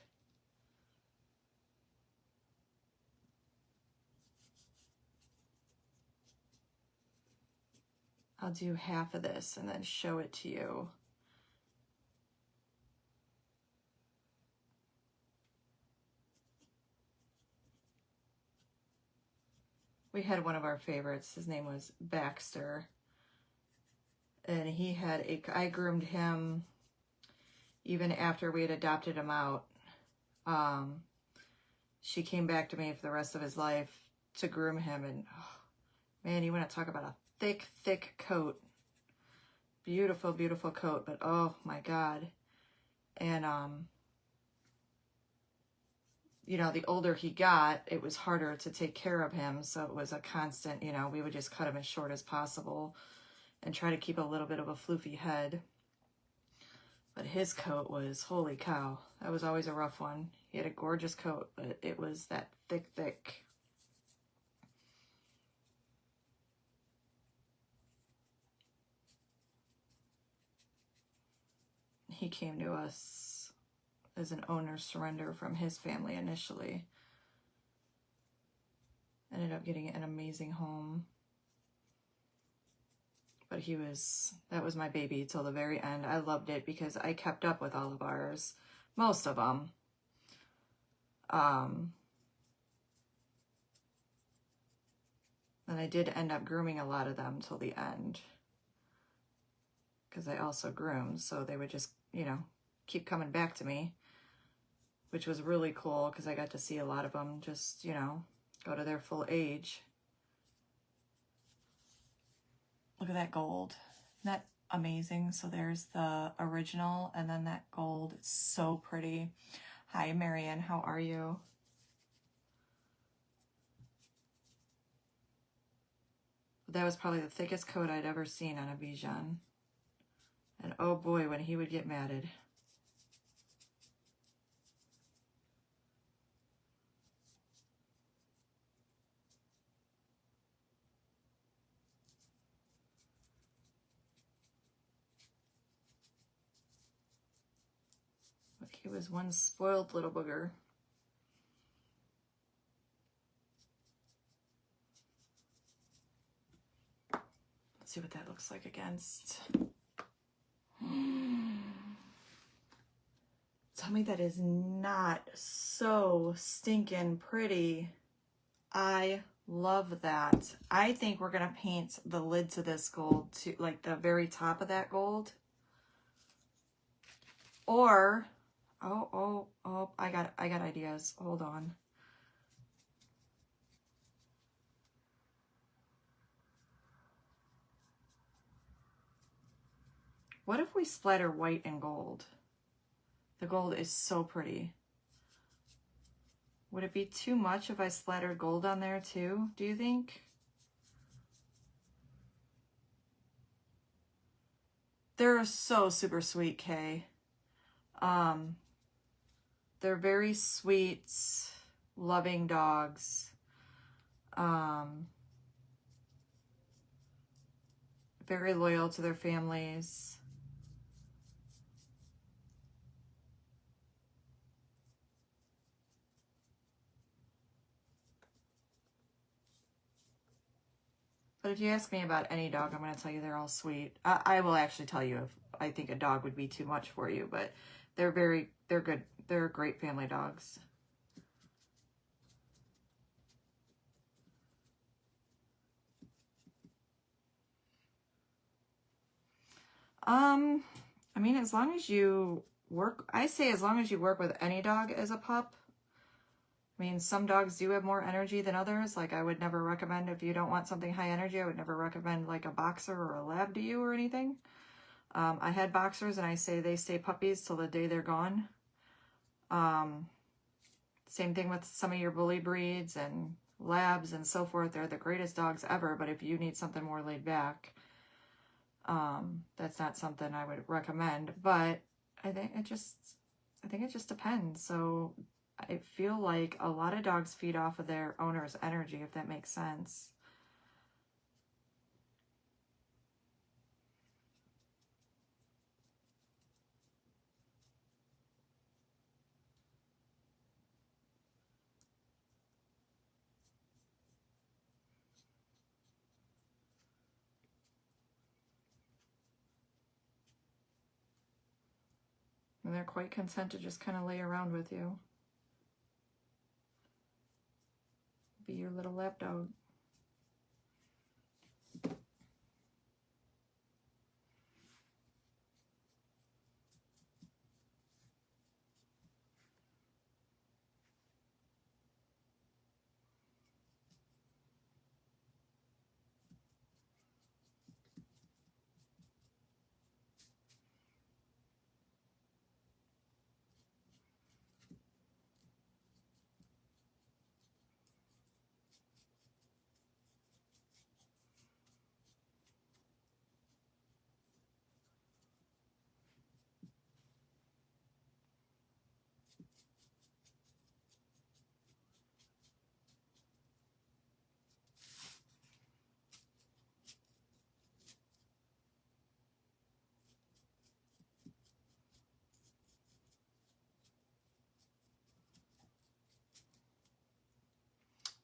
I'll do half of this and then show it to you. We had one of our favorites. His name was Baxter. And he had I groomed him even after we had adopted him out. She came back to me for the rest of his life to groom him. And oh, man, you want to talk about a thick, thick coat. Beautiful, beautiful coat. But oh my God. And, you know, the older he got, it was harder to take care of him. So it was a constant, you know, we would just cut him as short as possible and try to keep a little bit of a floofy head. But his coat was, holy cow, that was always a rough one. He had a gorgeous coat, but it was that thick, thick. He came to us as an owner surrender from his family initially. Ended up getting an amazing home. But that was my baby till the very end. I loved it because I kept up with all of ours, most of them. And I did end up grooming a lot of them till the end, because I also groomed, so they would just, you know, keep coming back to me, which was really cool because I got to see a lot of them just, you know, go to their full age. Look at that gold. Isn't that amazing? So there's the original and then that gold. It's so pretty. Hi, Marianne. How are you? that was probably the thickest coat I'd ever seen on a Bichon. And oh boy, when he would get matted. But he was one spoiled little booger. Let's see what that looks like against. Tell me that is not so stinking pretty. I love that. I think we're going to paint the lid to this gold to like the very top of that gold. Or, oh, I got ideas. Hold on. What if we splatter white and gold? The gold is so pretty. Would it be too much if I splattered gold on there too, do you think? They're so super sweet, Kay. They're very sweet, loving dogs. Very loyal to their families. But if you ask me about any dog, I'm going to tell you they're all sweet. I will actually tell you if I think a dog would be too much for you, but they're good. They're great family dogs. I mean, as long as you work, I say as long as you work with any dog as a pup. I mean, some dogs do have more energy than others. Like, I would never recommend, if you don't want something high energy, I would never recommend like a boxer or a lab to you or anything. I had boxers, and I say they stay puppies till the day they're gone. Same thing with some of your bully breeds and labs and so forth. They're the greatest dogs ever, but if you need something more laid back, that's not something I would recommend. But I think it just depends. So I feel like a lot of dogs feed off of their owner's energy, if that makes sense. And they're quite content to just kind of lay around with you. Be your little lap dog.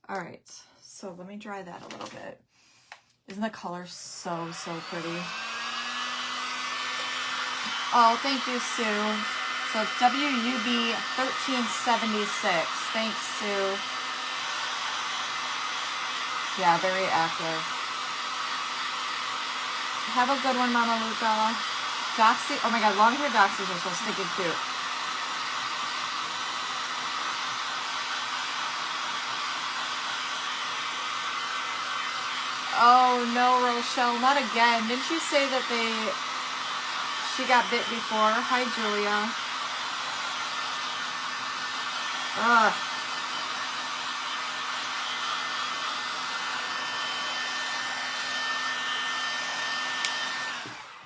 All right, so let me dry that a little bit. Isn't the color so pretty? Oh, thank you, Sue. So it's WUB 1376. Thanks, Sue. Yeah, very active. Have a good one, Mama Luca. Doxy, oh my God, long-haired doxies are so stinking cute. Oh no, Rochelle, not again. Didn't you say that she got bit before? Hi, Julia. Ugh.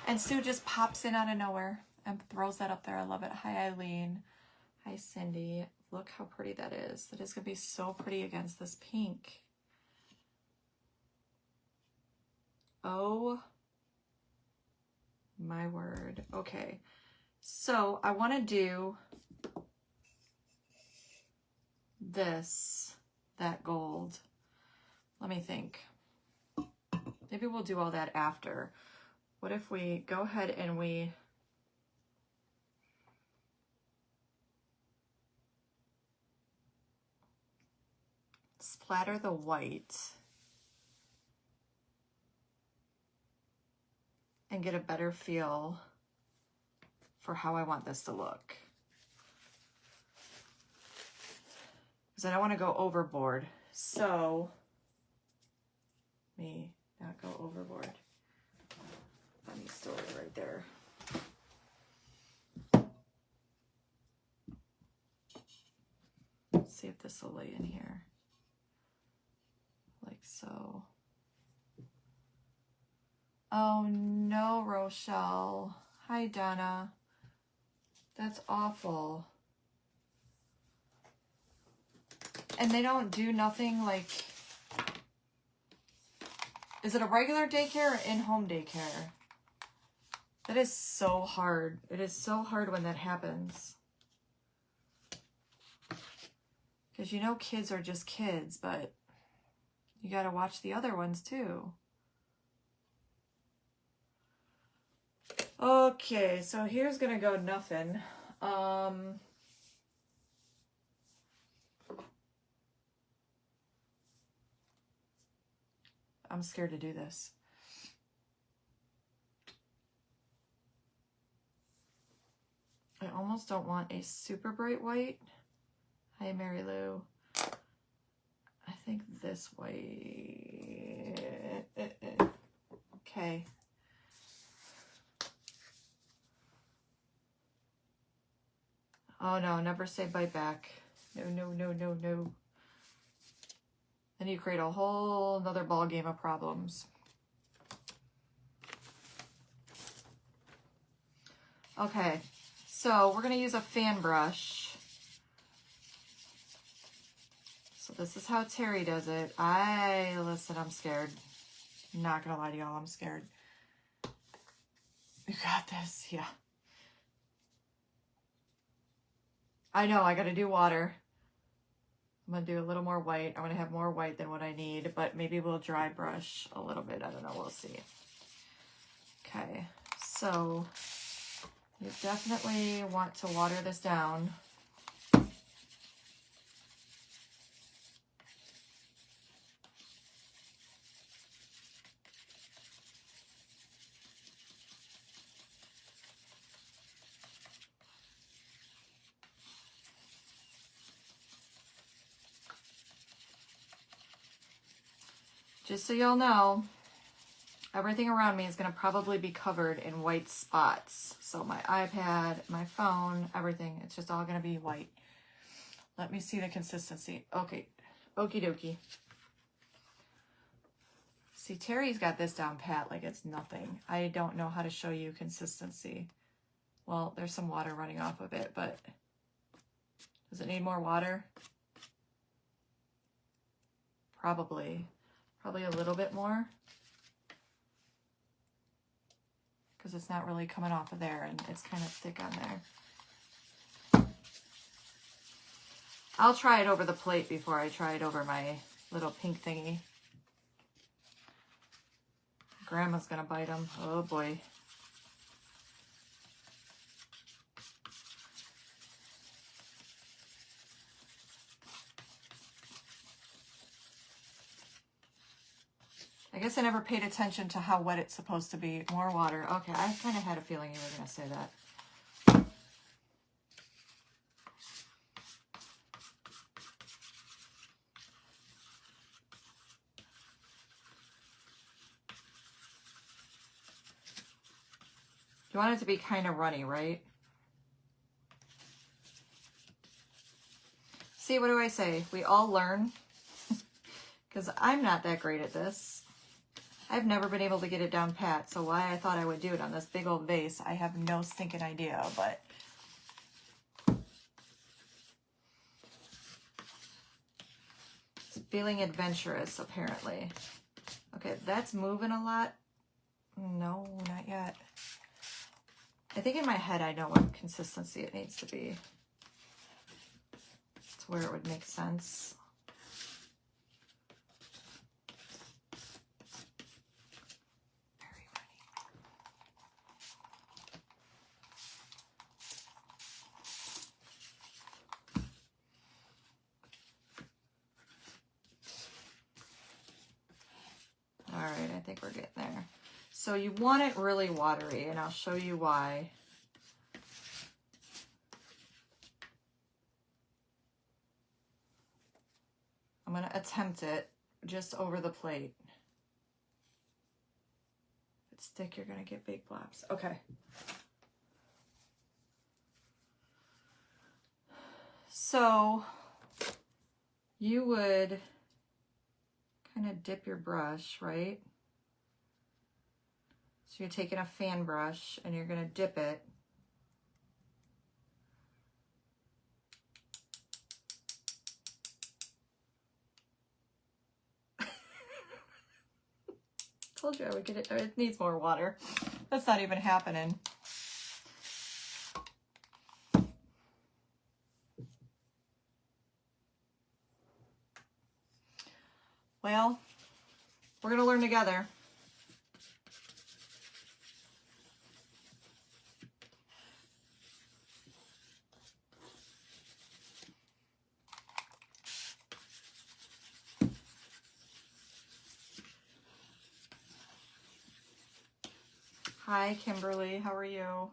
And Sue just pops in out of nowhere and throws that up there. I love it. Hi, Eileen. Hi, Cindy. Look how pretty that is. That is going to be so pretty against this pink. Oh, my word. Okay. So I want to do that gold. Let me think. Maybe we'll do all that after. What if we go ahead and we splatter the white and get a better feel for how I want this to look. Because I don't want to go overboard. So, me not go overboard. Let me store it right there. Let's see if this will lay in here. Like so. Oh no, Rochelle. Hi, Donna. That's awful. And they don't do nothing like... Is it a regular daycare or in-home daycare? That is so hard. It is so hard when that happens. Because you know kids are just kids, but you got to watch the other ones too. Okay, so here's going to go nothing. I'm scared to do this. I almost don't want a super bright white. Hi, Mary Lou. I think this white. Okay. Oh no, never say bite back. No, no, no, no, no. Then you create a whole another ball game of problems. Okay, so we're gonna use a fan brush. So this is how Terry does it. Listen, I'm scared. I'm not gonna lie to y'all, I'm scared. You got this, yeah. I know, I gotta do water. I'm gonna do a little more white. I'm gonna have more white than what I need, but maybe we'll dry brush a little bit. I don't know, we'll see. Okay, so you definitely want to water this down. Just so y'all know, everything around me is going to probably be covered in white spots. So my iPad, my phone, everything, it's just all going to be white. Let me see the consistency. Okay, okie dokie. See, Terry's got this down pat like it's nothing. I don't know how to show you consistency. Well, there's some water running off of it, but does it need more water? Probably a little bit more. Because it's not really coming off of there and it's kind of thick on there. I'll try it over the plate before I try it over my little pink thingy. Grandma's gonna bite them. Oh boy. I guess I never paid attention to how wet it's supposed to be. More water. Okay, I kind of had a feeling you were going to say that. You want it to be kind of runny, right? See, what do I say? We all learn. Because I'm not that great at this. I've never been able to get it down pat, so why I thought I would do it on this big old vase, I have no stinking idea, but it's feeling adventurous, apparently. Okay, that's moving a lot. No, not yet. I think in my head I know what consistency it needs to be. It's where it would make sense. Very ready. All right, I think we're getting there. So you want it really watery, and I'll show you why. I'm going to attempt it just over the plate. If it's thick, you're going to get big blobs. Okay. So you would kind of dip your brush, right? So you're taking a fan brush and you're going to dip it. Told you I would get it. It needs more water. That's not even happening. Well, we're going to learn together. Hi, Kimberly. How are you?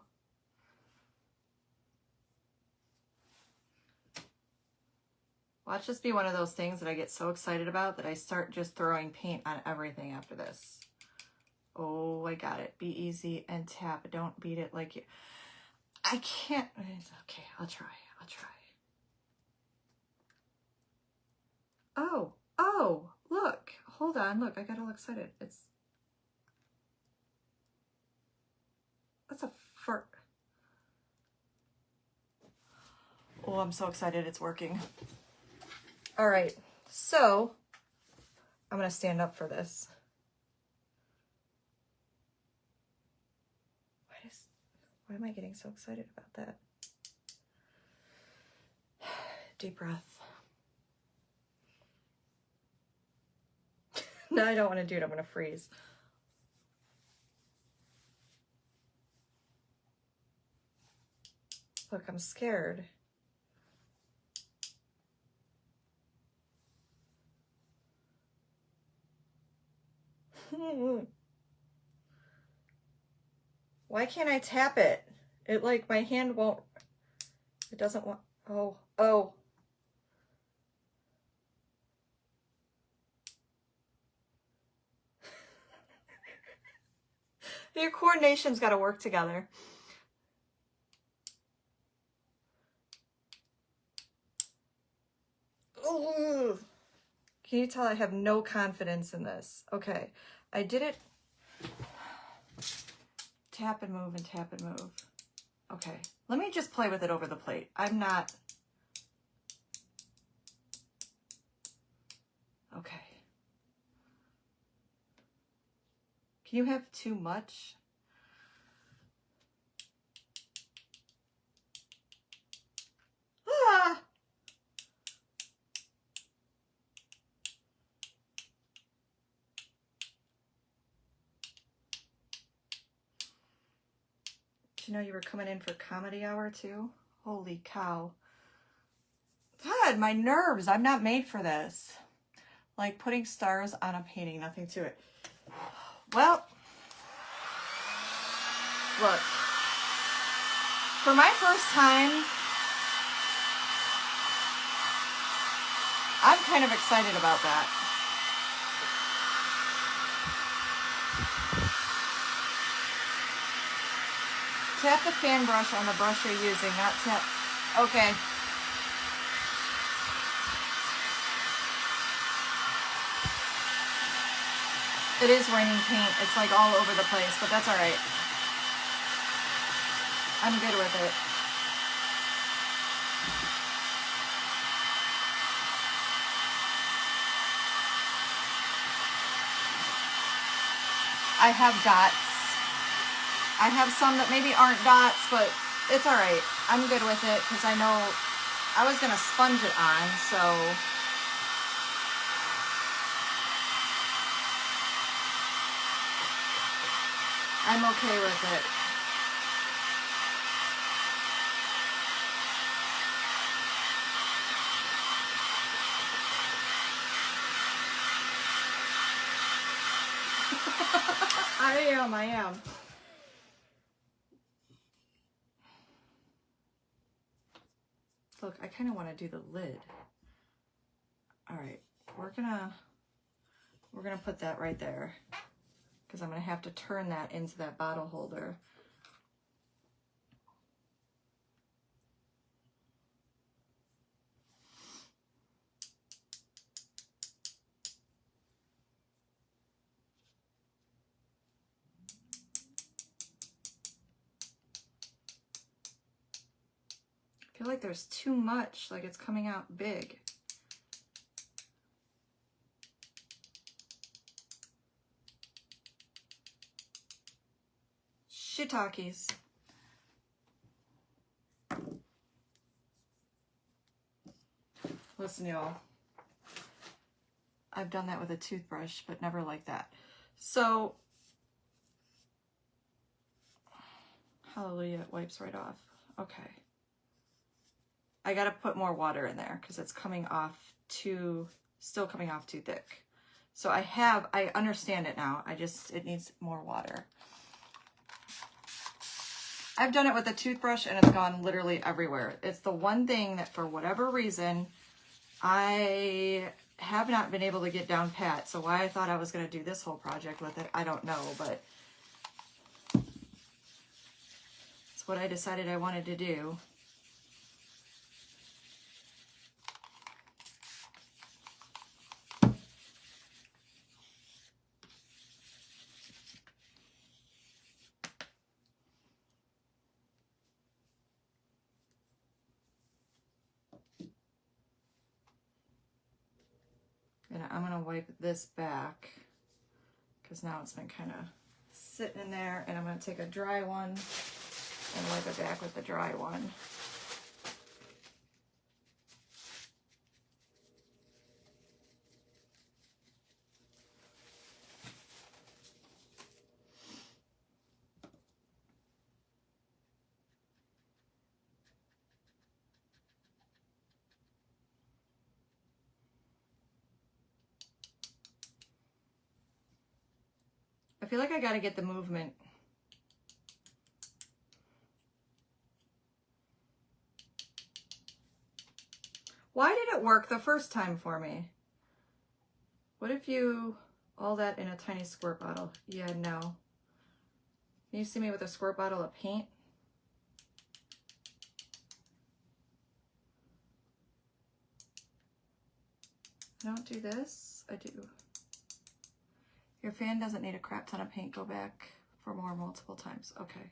Watch this be one of those things that I get so excited about that I start just throwing paint on everything after this. Oh, I got it. Be easy and tap. Don't beat it like you... I can't... Okay, I'll try. I'll try. Oh, look. Hold on. Look, I got all excited. That's a fart. Oh, I'm so excited it's working. All right, so I'm going to stand up for this. Why am I getting so excited about that? Deep breath. No, I don't want to do it. I'm going to freeze. Look, I'm scared. Why can't I tap it? It like my hand won't, it doesn't want, oh. Your coordination's got to work together. Ooh. Can you tell I have no confidence in this? Okay, I did it. Tap and move and tap and move. Okay, let me just play with it over the plate. I'm not... Okay. Can you have too much? Ah! Did you know you were coming in for comedy hour too? Holy cow. God, my nerves. I'm not made for this. Like putting stars on a painting, nothing to it. Well, look. For my first time, I'm kind of excited about that. Tap the fan brush on the brush you're using, not tap. Okay. It is raining paint. It's like all over the place, but that's all right. I'm good with it. I have dots. I have some that maybe aren't dots, but it's all right. I'm good with it because I know I was going to sponge it on, so I'm okay with it. I am. Look, I kind of want to do the lid. All right, we're gonna put that right there because I'm gonna have to turn that into that bottle holder. I feel like there's too much, like it's coming out big. Shiitakes. Listen, y'all. I've done that with a toothbrush, but never like that. So, hallelujah, it wipes right off. Okay. I gotta put more water in there because it's coming off still coming off too thick. So I understand it now. It needs more water. I've done it with a toothbrush and it's gone literally everywhere. It's the one thing that for whatever reason, I have not been able to get down pat. So why I thought I was going to do this whole project with it, I don't know, but it's what I decided I wanted to do. And I'm going to wipe this back because now it's been kind of sitting in there, and I'm going to take a dry one and wipe it back with the dry one. I feel like I got to get the movement. Why did it work the first time for me? What if all that in a tiny squirt bottle? Yeah, no. Can you see me with a squirt bottle of paint? I don't do this. I do. Your fan doesn't need a crap ton of paint. Go back for more multiple times. Okay.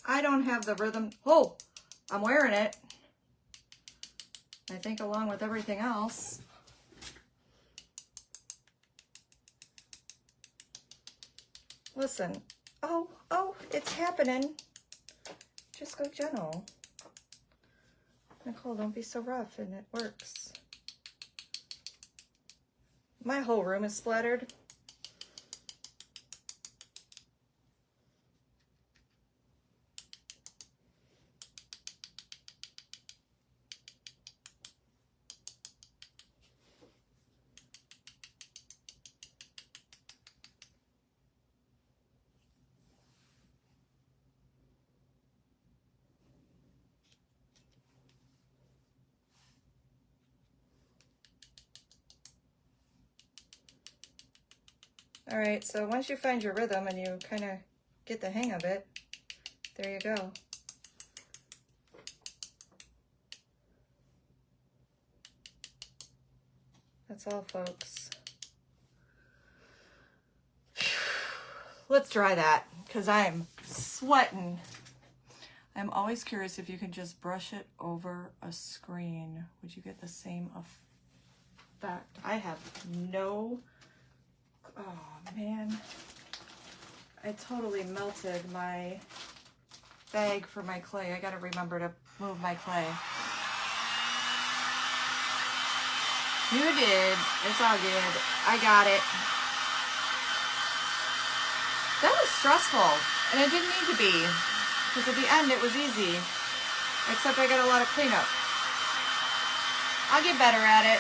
I don't have the rhythm. Oh, I'm wearing it. I think along with everything else. Listen. Oh, it's happening. Just go gentle. Nicole, don't be so rough, and it works. My whole room is splattered. All right, so once you find your rhythm and you kind of get the hang of it, there you go. That's all, folks. Let's dry that because I'm sweating. I'm always curious if you can just brush it over a screen. Would you get the same effect? I have no... Oh, man. I totally melted my bag for my clay. I got to remember to move my clay. You did. It's all good. I got it. That was stressful, and it didn't need to be, because at the end it was easy, except I got a lot of cleanup. I'll get better at it.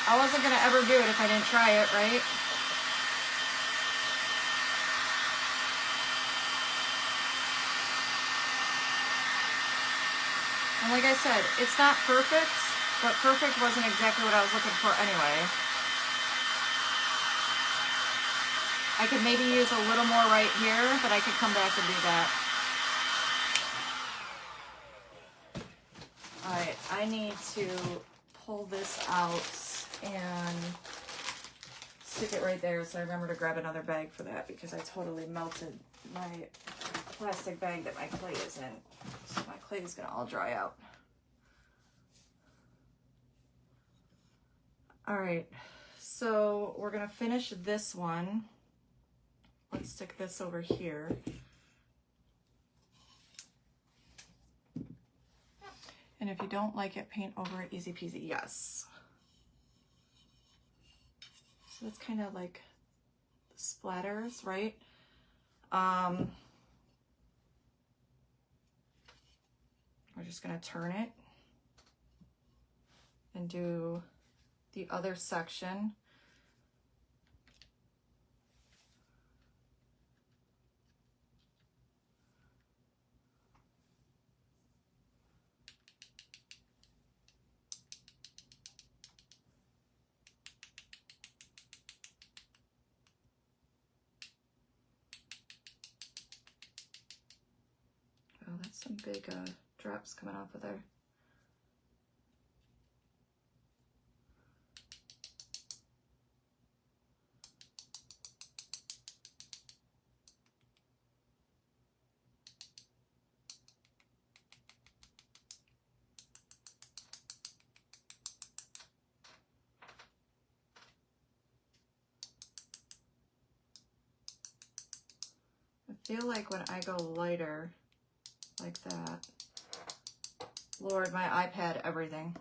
I wasn't going to ever do it if I didn't try it, right? And like I said, it's not perfect, but perfect wasn't exactly what I was looking for anyway. I could maybe use a little more right here, but I could come back and do that. All right, I need to pull this out and stick it right there so I remember to grab another bag for that because I totally melted my plastic bag that my clay is in. So my clay is gonna all dry out. All right, so we're gonna finish this one. Let's stick this over here. And if you don't like it, paint over it, easy peasy, yes. So it's kind of like splatters, right? We're just gonna turn it and do the other section. Oh, that's some big drops coming off of there. I feel like when I go lighter like that, Lord, my iPad, everything.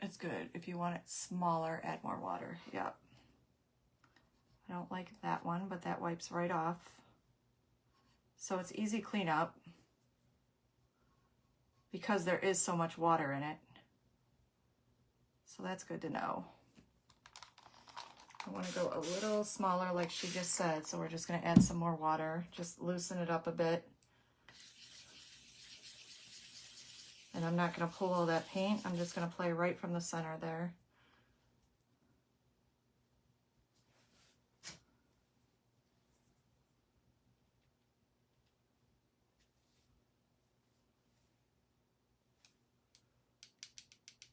It's good. If you want it smaller, add more water. Yep. I don't like that one, but that wipes right off. So it's easy cleanup because there is so much water in it. So that's good to know. I want to go a little smaller like she just said, so we're just going to add some more water, just loosen it up a bit. And I'm not going to pull all that paint, I'm just going to play right from the center there.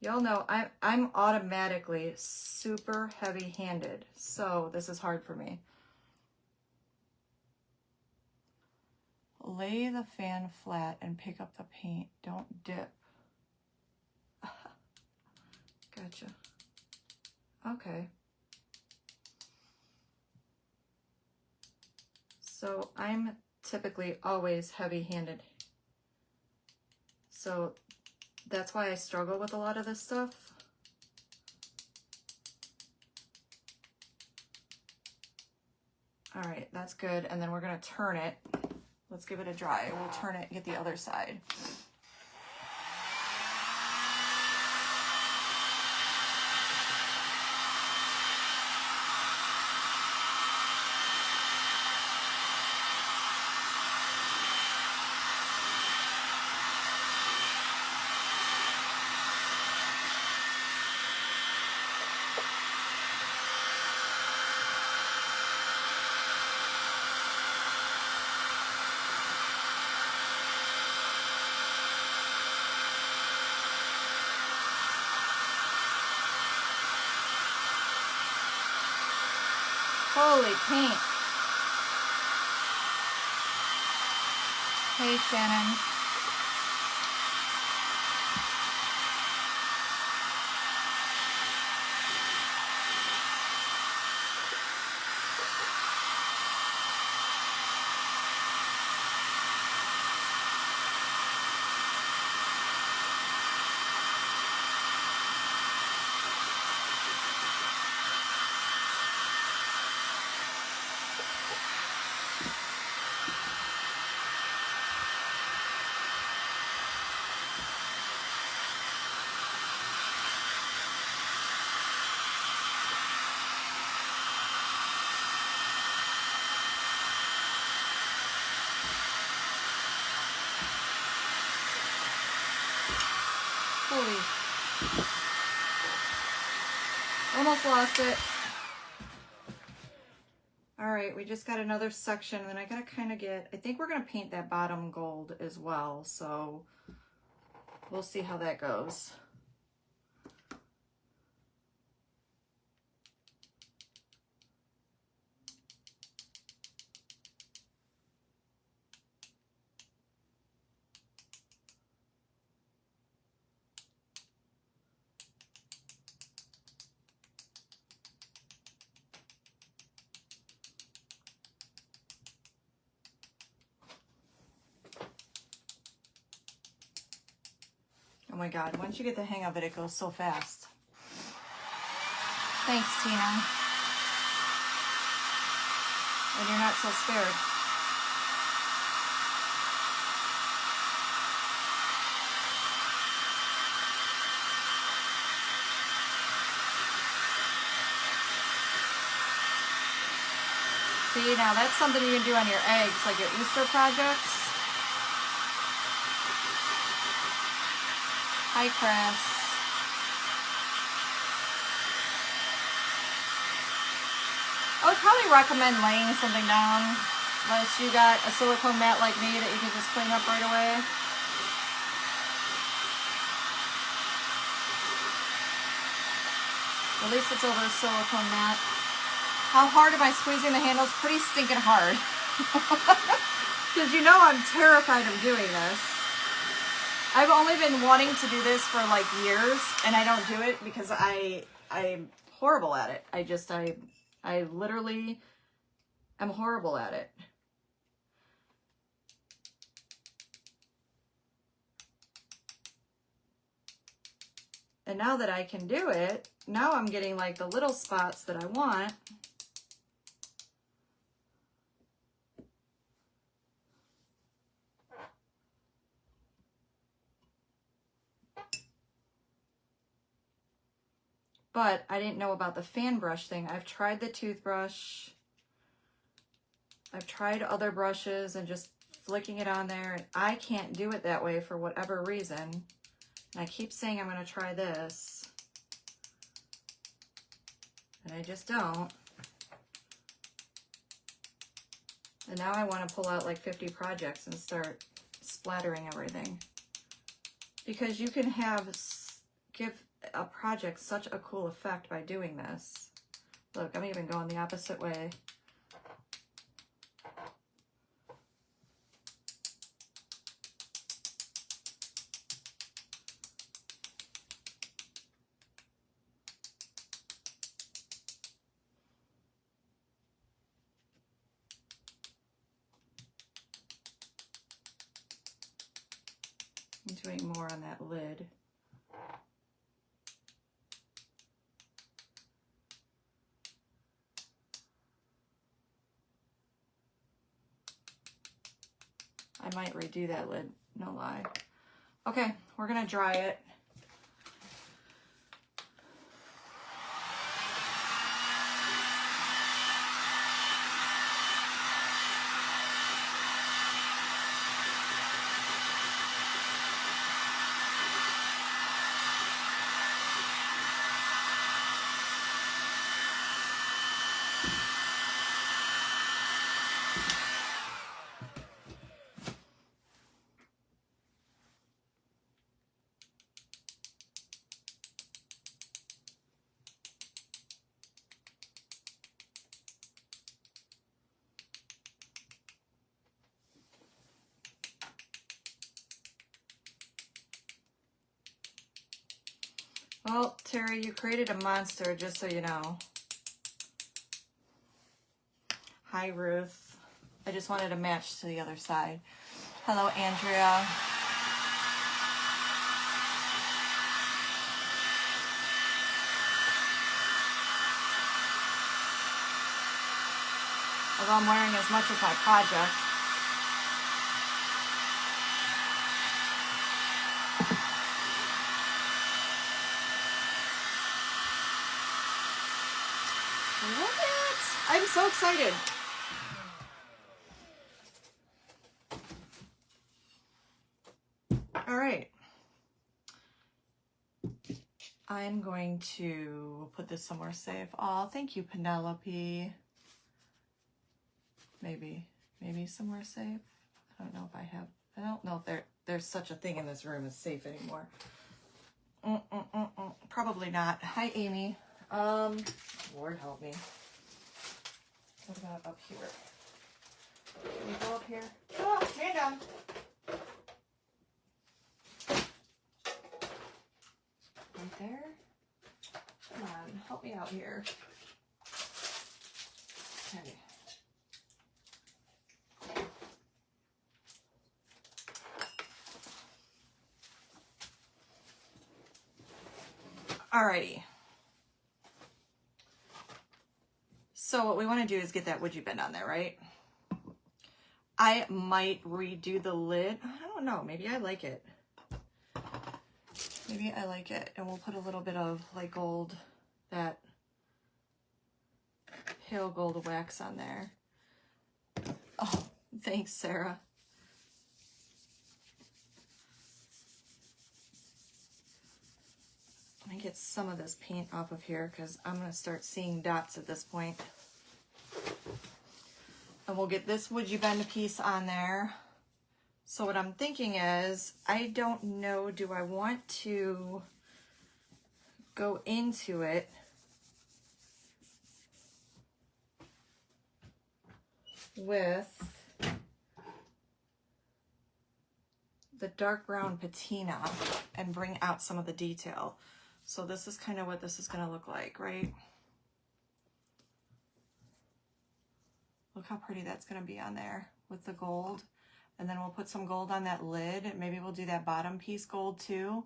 Y'all know I'm automatically super heavy-handed, so this is hard for me. Lay the fan flat and pick up the paint. Don't dip. Gotcha. Okay. So I'm typically always heavy-handed. So that's why I struggle with a lot of this stuff. All right, that's good. And then we're gonna turn it. Let's give it a dry. We'll turn it and get the other side. Holy paint. Hey, Shannon. Holy. Almost lost it. All right, we just got another section, and I gotta kind of get, I think we're gonna paint that bottom gold as well, so we'll see how that goes. Oh my God, once you get the hang of it, it goes so fast. Thanks, Tina. And you're not so scared. See, now that's something you can do on your eggs, like your Easter projects. Hi, Chris. I would probably recommend laying something down unless you got a silicone mat like me that you can just clean up right away. At least it's over a silicone mat. How hard am I squeezing the handles? Pretty stinking hard. Because you know I'm terrified of doing this. I've only been wanting to do this for like years, and I don't do it because I'm horrible at it. I literally am horrible at it. And now that I can do it, now I'm getting like the little spots that I want. But I didn't know about the fan brush thing. I've tried the toothbrush. I've tried other brushes and just flicking it on there. And I can't do it that way for whatever reason. And I keep saying I'm going to try this. And I just don't. And now I want to pull out like 50 projects and start splattering everything. Because you can give a project such a cool effect by doing this. Look, I'm even going the opposite way. I'm doing more on that lid. I might redo that lid, no lie. Okay, we're gonna dry it. Well, Terry, you created a monster, just so you know. Hi, Ruth. I just wanted to match to the other side. Hello, Andrea. Although I'm wearing as much as my project. What? I'm so excited. All right. I'm going to put this somewhere safe. Oh, thank you, Penelope. Maybe somewhere safe. I don't know if I have. I don't know if there's such a thing in this room as safe anymore. Probably not. Hi, Amy. Lord help me. What about up here? Can we go up here? Oh, hand down. Right there. Come on, help me out here. Okay. Alrighty. So what we want to do is get that would you bend on there, right? I might redo the lid. I don't know. Maybe I like it. Maybe I like it. And we'll put a little bit of like gold, that pale gold wax on there. Oh, thanks, Sarah. Let me get some of this paint off of here because I'm going to start seeing dots at this point. And we'll get this would you bend piece on there. So what I'm thinking is, I don't know, do I want to go into it with the dark brown patina and bring out some of the detail. So this is kind of what this is going to look like, right? Look how pretty that's going to be on there with the gold. And then we'll put some gold on that lid. Maybe we'll do that bottom piece gold too.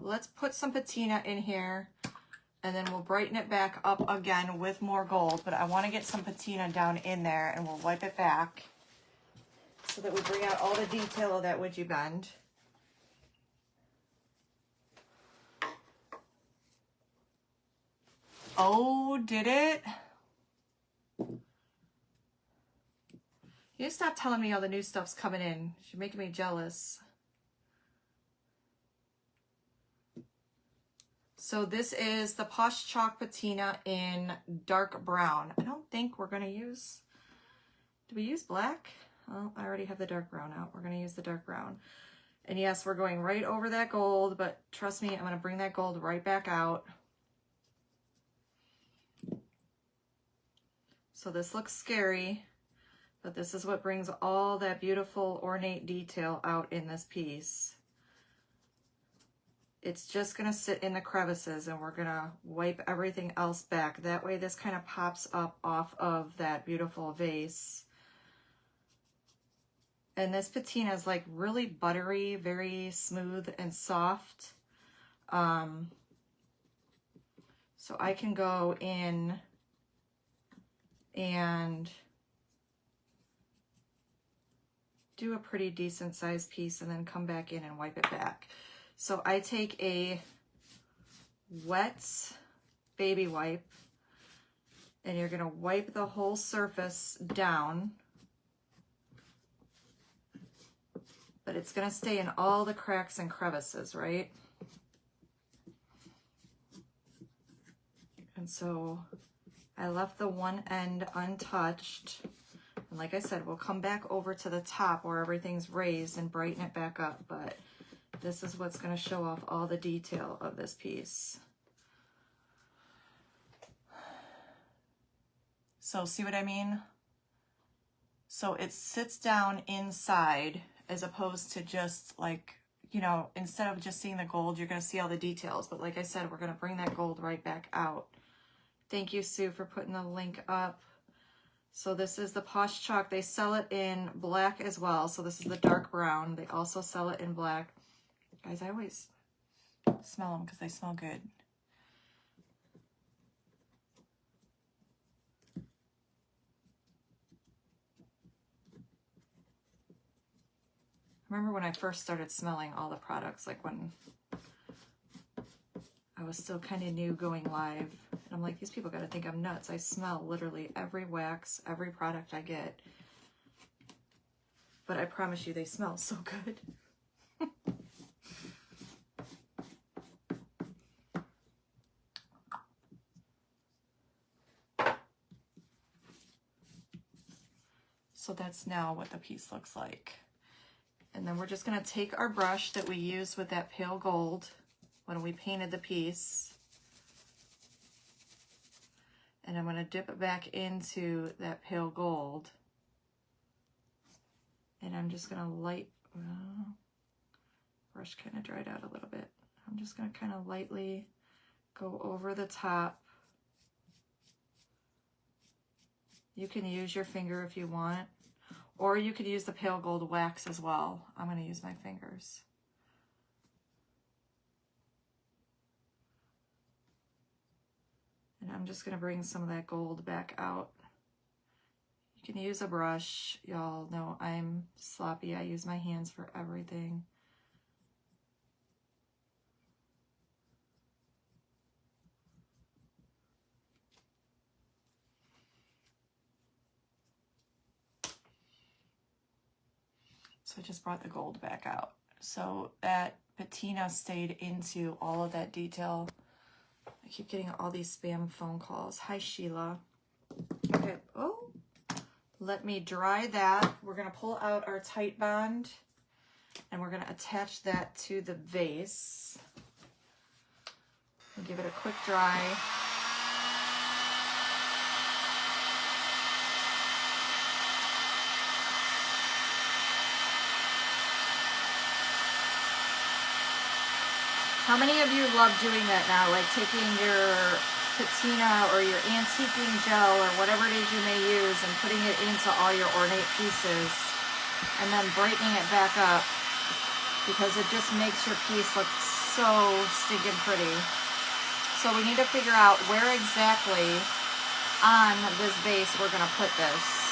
Let's put some patina in here and then we'll brighten it back up again with more gold. But I want to get some patina down in there and we'll wipe it back so that we bring out all the detail of that would you bend. Oh, did it? You stop telling me all the new stuff's coming in. You're making me jealous. So this is the Posh Chalk Patina in dark brown. I don't think we're going to use... Do we use black? Oh, I already have the dark brown out. We're going to use the dark brown. And yes, we're going right over that gold, but trust me, I'm going to bring that gold right back out. So this looks scary, but this is what brings all that beautiful ornate detail out in this piece. It's just going to sit in the crevices and we're going to wipe everything else back. That way this kind of pops up off of that beautiful vase. And this patina is like really buttery, very smooth and soft. So I can go in and do a pretty decent sized piece and then come back in and wipe it back. So I take a wet baby wipe and you're going to wipe the whole surface down, but it's going to stay in all the cracks and crevices, right? And so I left the one end untouched. And like I said, we'll come back over to the top where everything's raised and brighten it back up. But this is what's going to show off all the detail of this piece. So see what I mean? So it sits down inside as opposed to just like you know, instead of just seeing the gold, you're going to see all the details. But like I said, we're going to bring that gold right back out. Thank you, Sue, for putting the link up. So this is the Posh Chalk. They sell it in black as well. So this is the dark brown. They also sell it in black. Guys, I always smell them because they smell good. I remember when I first started smelling all the products, like when I was still kind of new going live. And I'm like, these people got to think I'm nuts. I smell literally every wax, every product I get. But I promise you, they smell so good. So that's now what the piece looks like. And then we're just going to take our brush that we used with that pale gold when we painted the piece. And I'm going to dip it back into that pale gold. And I'm just going to brush kind of dried out a little bit. I'm just going to kind of lightly go over the top. You can use your finger if you want, or you could use the pale gold wax as well. I'm going to use my fingers. And I'm just going to bring some of that gold back out. You can use a brush. Y'all know I'm sloppy. I use my hands for everything. So I just brought the gold back out. So that patina stayed into all of that detail. I keep getting all these spam phone calls. Hi, Sheila. Okay. Oh, let me dry that. We're going to pull out our tight bond and we're going to attach that to the vase. And give it a quick dry. How many of you love doing that now? Like taking your patina or your antiquing gel or whatever it is you may use and putting it into all your ornate pieces and then brightening it back up because it just makes your piece look so stinking pretty. So we need to figure out where exactly on this vase we're going to put this.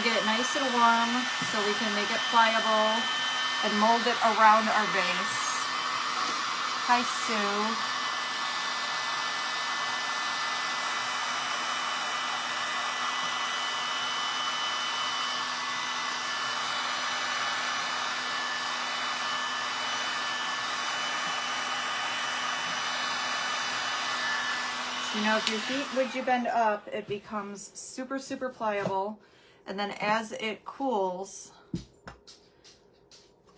Get it nice and warm so we can make it pliable and mold it around our vase. Hi, Sue. So, you know, if your heat would you bend up, it becomes super, super pliable. And then as it cools,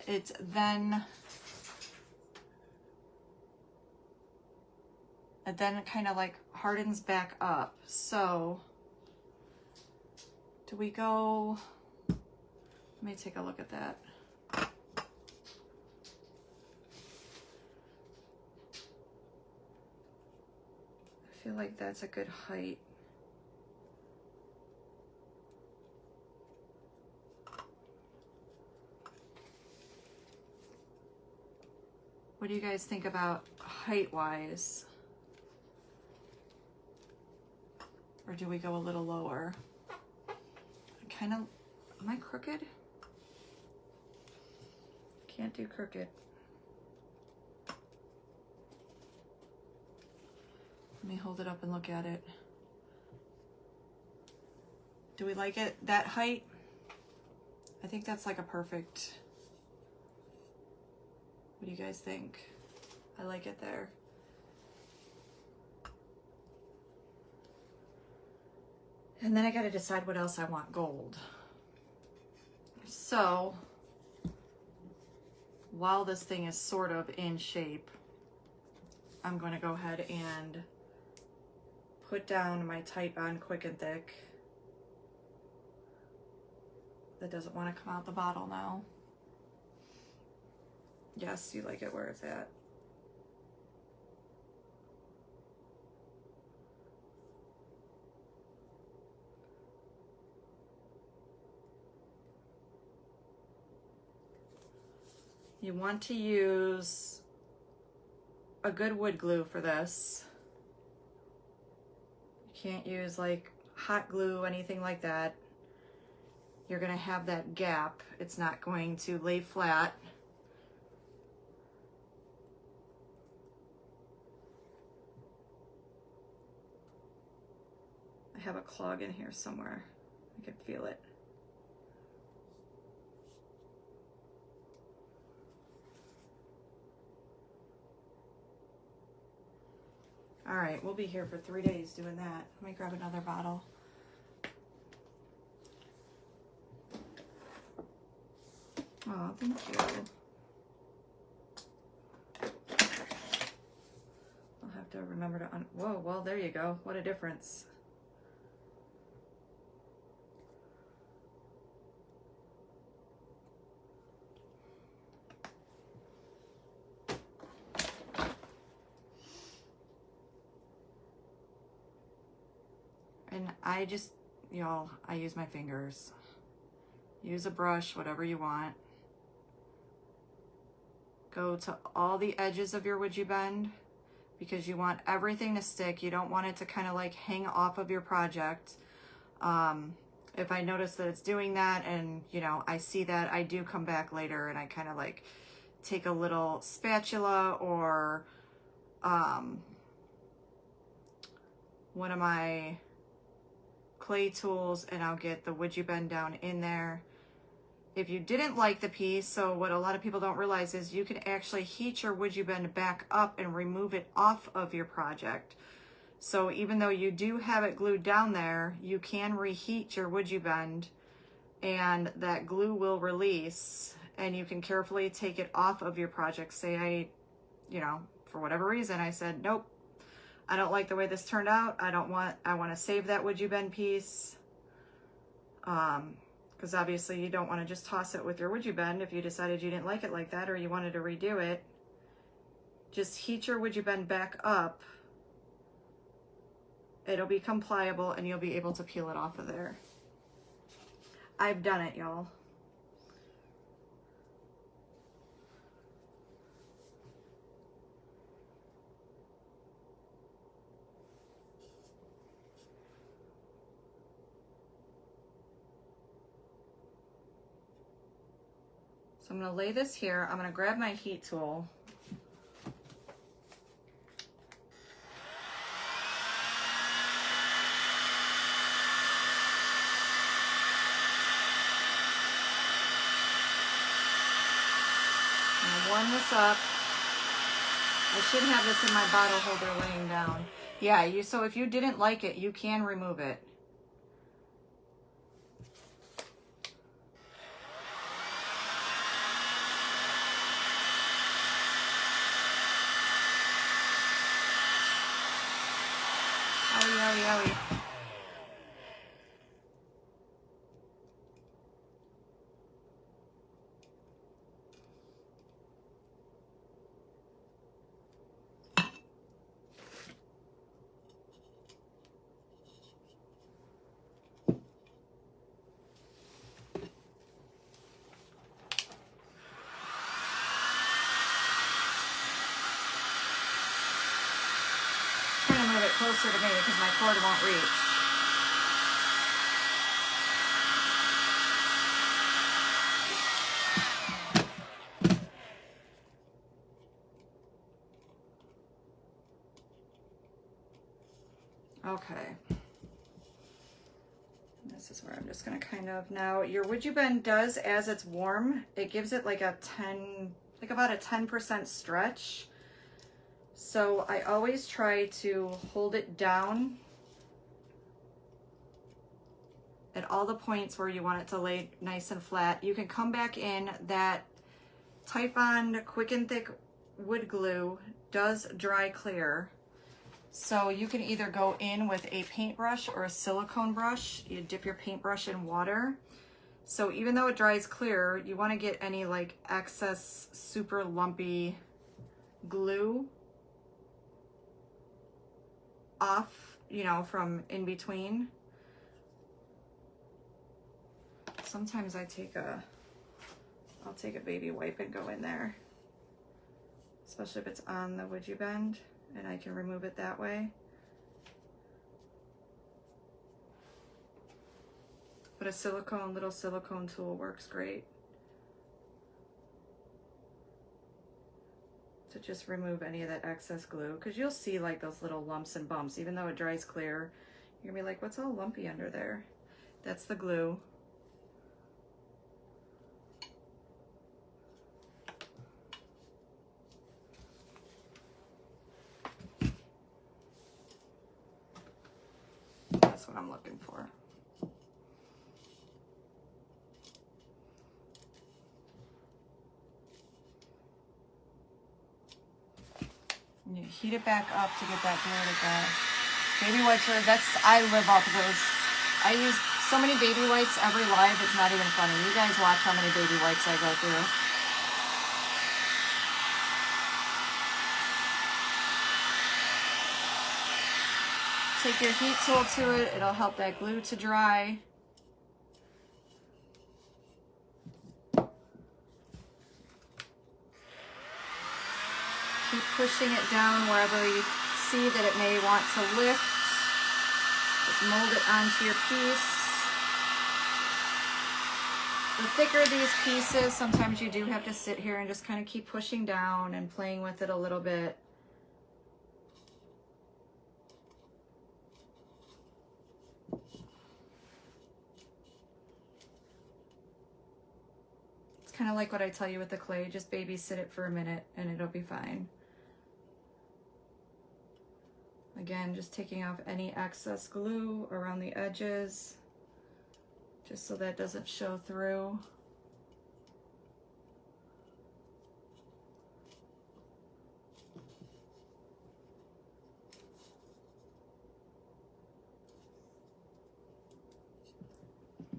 it then kind of like hardens back up. So do we go, let me take a look at that. I feel like that's a good height. What do you guys think about height-wise? Or do we go a little lower? Kind of, am I crooked? Can't do crooked. Let me hold it up and look at it. Do we like it that height? I think that's like a perfect. What do you guys think? I like it there. And then I gotta decide what else I want gold. So while this thing is sort of in shape, I'm going to go ahead and put down my Tight Bond Quick and Thick. That doesn't want to come out the bottle now. Yes, you like it where it's at. You want to use a good wood glue for this. You can't use like hot glue, anything like that. You're going to have that gap. It's not going to lay flat. I have a clog in here somewhere. I can feel it. All right, we'll be here for 3 days doing that. Let me grab another bottle. Oh, thank you. I'll have to remember to whoa, well, there you go. What a difference. And I just, y'all, I use my fingers. Use a brush, whatever you want. Go to all the edges of your would you bend because you want everything to stick. You don't want it to kind of like hang off of your project. If I notice that it's doing that and, you know, I see that, I do come back later and I kind of like take a little spatula or one of my clay tools and I'll get the would you bend down in there. If you didn't like the piece, so what a lot of people don't realize is you can actually heat your would you bend back up and remove it off of your project. So even though you do have it glued down there, you can reheat your would you bend and that glue will release and you can carefully take it off of your project. Say you know, for whatever reason, I said, nope, I don't like the way this turned out. I want to save that would you bend piece. Because obviously you don't want to just toss it with your would you bend if you decided you didn't like it like that or you wanted to redo it. Just heat your would you bend back up. It'll become pliable and you'll be able to peel it off of there. I've done it, y'all. So I'm going to lay this here. I'm going to grab my heat tool. I'm going to warm this up. I should have this in my bottle holder laying down. Yeah, so if you didn't like it, you can remove it. Yowie. Trying to move it closer to me because my cord won't reach. Okay. This is where I'm just going to kind of, now your would you bend does, as it's warm, it gives it like about a 10% stretch. So I always try to hold it down at all the points where you want it to lay nice and flat. You can come back in that Type on Quick and Thick Wood Glue does dry clear. So you can either go in with a paintbrush or a silicone brush. You dip your paintbrush in water. So even though it dries clear, you want to get any like excess super lumpy glue off, you know, from in between. Sometimes I'll take a baby wipe and go in there, especially if it's on the would you bend, and I can remove it that way. But a little silicone tool works great to just remove any of that excess glue, because you'll see like those little lumps and bumps. Even though it dries clear, you're gonna be like, what's all lumpy under there? That's the glue. That's what I'm looking for. And you heat it back up to get that glue to go. Baby wipes are, I live off of those. I use so many baby wipes every live, it's not even funny. You guys watch how many baby wipes I go through. Take your heat tool to it, it'll help that glue to dry. Keep pushing it down wherever you see that it may want to lift. Just mold it onto your piece. The thicker these pieces, sometimes you do have to sit here and just kind of keep pushing down and playing with it a little bit. It's kind of like what I tell you with the clay, just babysit it for a minute and it'll be fine. Again, just taking off any excess glue around the edges, just so that doesn't show through.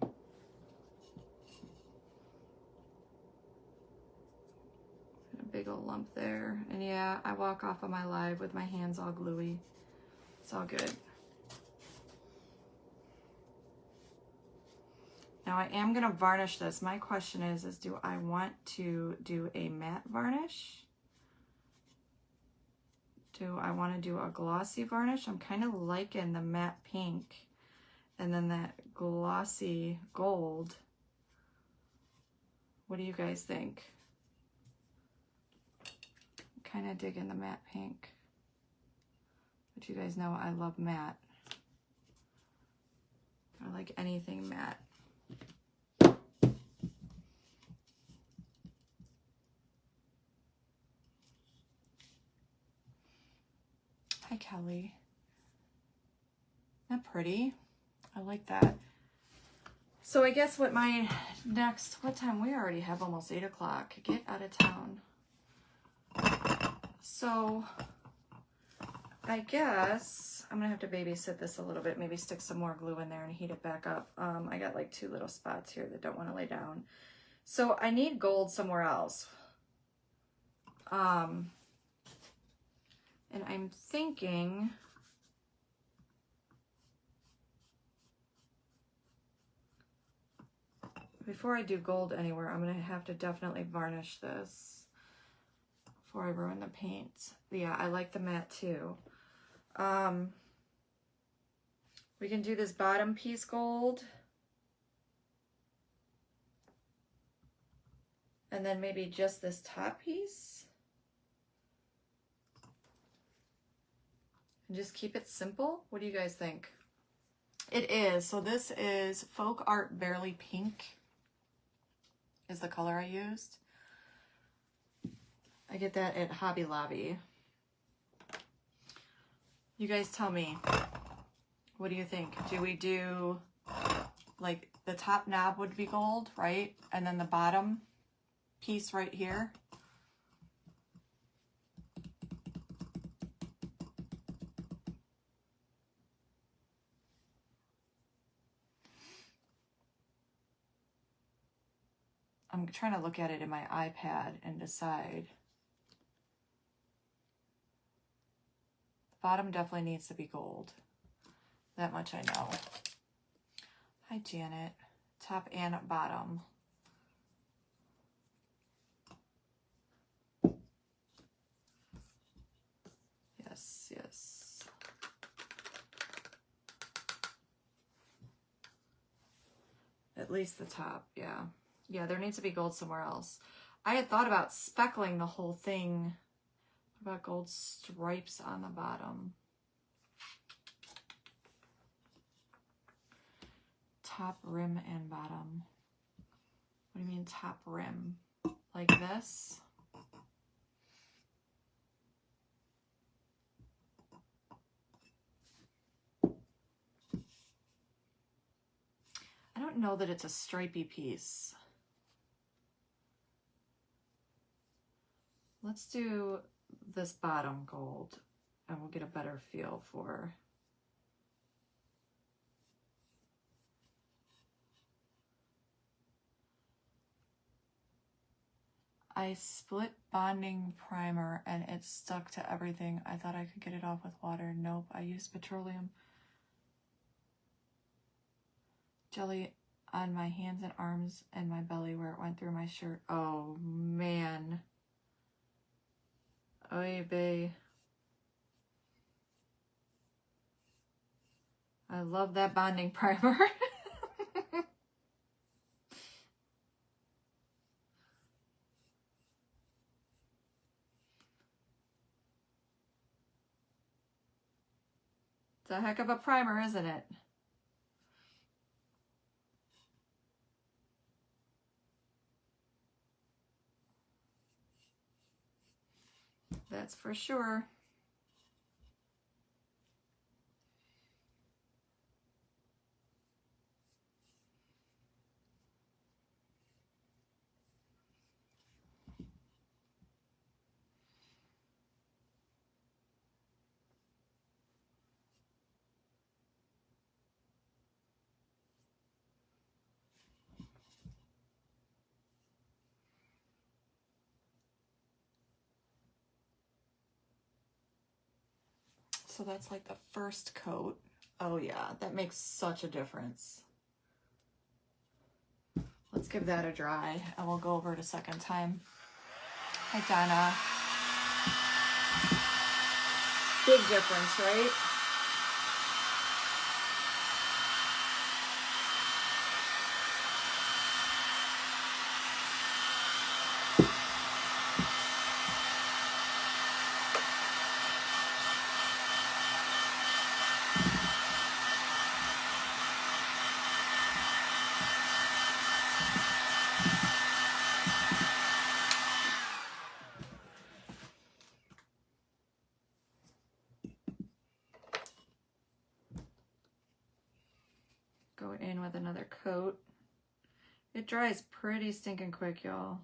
A big old lump there. And yeah, I walk off of my live with my hands all gluey. It's all good. Now I am gonna varnish this. My question is do I want to do a matte varnish? Do I want to do a glossy varnish? I'm kind of liking the matte pink and then that glossy gold. What do you guys think? I'm kind of digging the matte pink. But you guys know I love matte. I like anything matte. Hi, Kelly. Isn't that pretty? I like that. So I guess what my next, what time? We already have almost 8 o'clock. Get out of town. So I guess I'm gonna have to babysit this a little bit, maybe stick some more glue in there and heat it back up. I got like 2 little spots here that don't want to lay down. So I need gold somewhere else. And I'm thinking, before I do gold anywhere, I'm gonna have to definitely varnish this before I ruin the paint. But yeah, I like the matte too. We can do this bottom piece gold. And then maybe just this top piece. And just keep it simple. What do you guys think? It is. So this is Folk Art Barely Pink is the color I used. I get that at Hobby Lobby. You guys tell me. What do you think? Do we do, like, the top knob would be gold, right? And then the bottom piece right here. I'm trying to look at it in my iPad and decide. The bottom definitely needs to be gold. That much I know. Hi, Janet. Top and bottom. Yes, yes. At least the top, yeah. Yeah, there needs to be gold somewhere else. I had thought about speckling the whole thing. What about gold stripes on the bottom? Top rim and bottom. What do you mean top rim? Like this? I don't know that it's a stripy piece. Let's do this bottom gold and we'll get a better feel for. I split bonding primer and it stuck to everything. I thought I could get it off with water. Nope, I used petroleum jelly on my hands and arms and my belly where it went through my shirt. Oh man. Oy vey. I love that bonding primer. It's a heck of a primer, isn't it? That's for sure. So that's like the first coat. Oh yeah, that makes such a difference. Let's give that a dry and we'll go over it a second time. Hi, Donna. Big difference, right? Go in with another coat. It dries pretty stinking quick, y'all.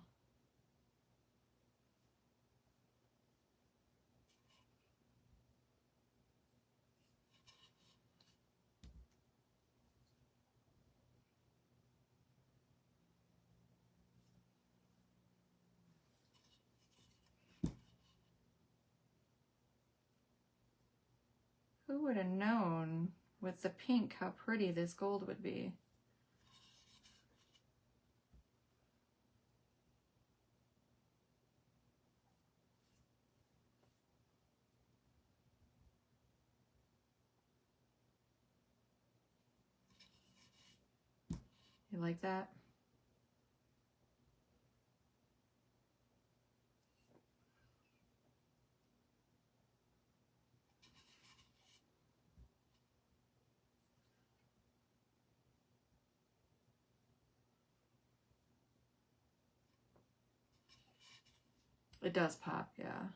Who would have known with the pink how pretty this gold would be? You like that? It does pop, yeah.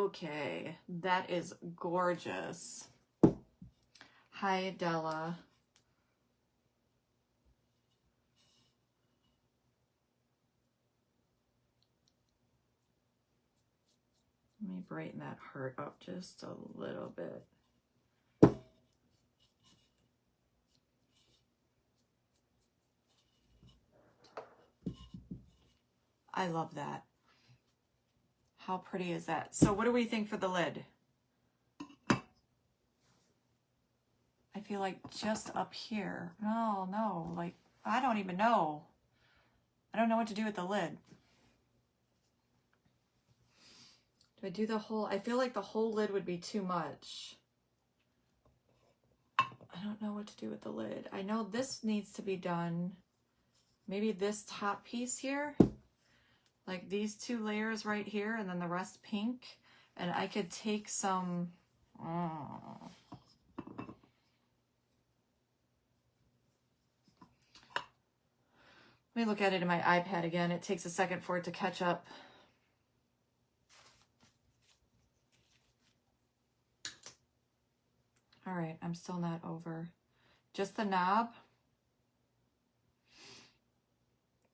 Okay, that is gorgeous. Hi, Della. Let me brighten that heart up just a little bit. I love that. How pretty is that? So what do we think for the lid? I feel like just up here. No, like, I don't even know. I don't know what to do with the lid. Do I do the whole? I feel like the whole lid would be too much. I don't know what to do with the lid. I know this needs to be done. Maybe this top piece here. Like these 2 layers right here and then the rest pink. And I could take some... Let me look at it in my iPad again. It takes a second for it to catch up. All right, I'm still not over. Just the knob.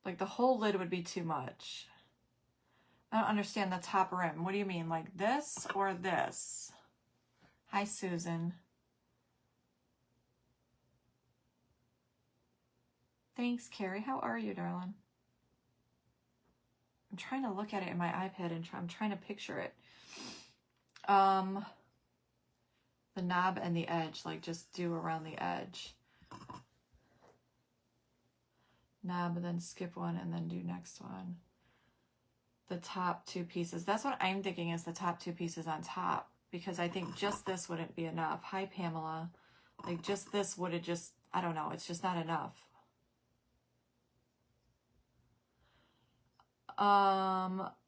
Like the whole lid would be too much. I don't understand the top rim. What do you mean? Like this or this? Hi, Susan. Thanks, Carrie. How are you, darling? I'm trying to look at it in my iPad and I'm trying to picture it. The knob and the edge, like just do around the edge. Knob, and then skip one and then do next one. The top 2 pieces. That's what I'm thinking is the top 2 pieces on top, because I think just this wouldn't be enough. Hi, Pamela. Like just this would have just, I don't know, it's just not enough.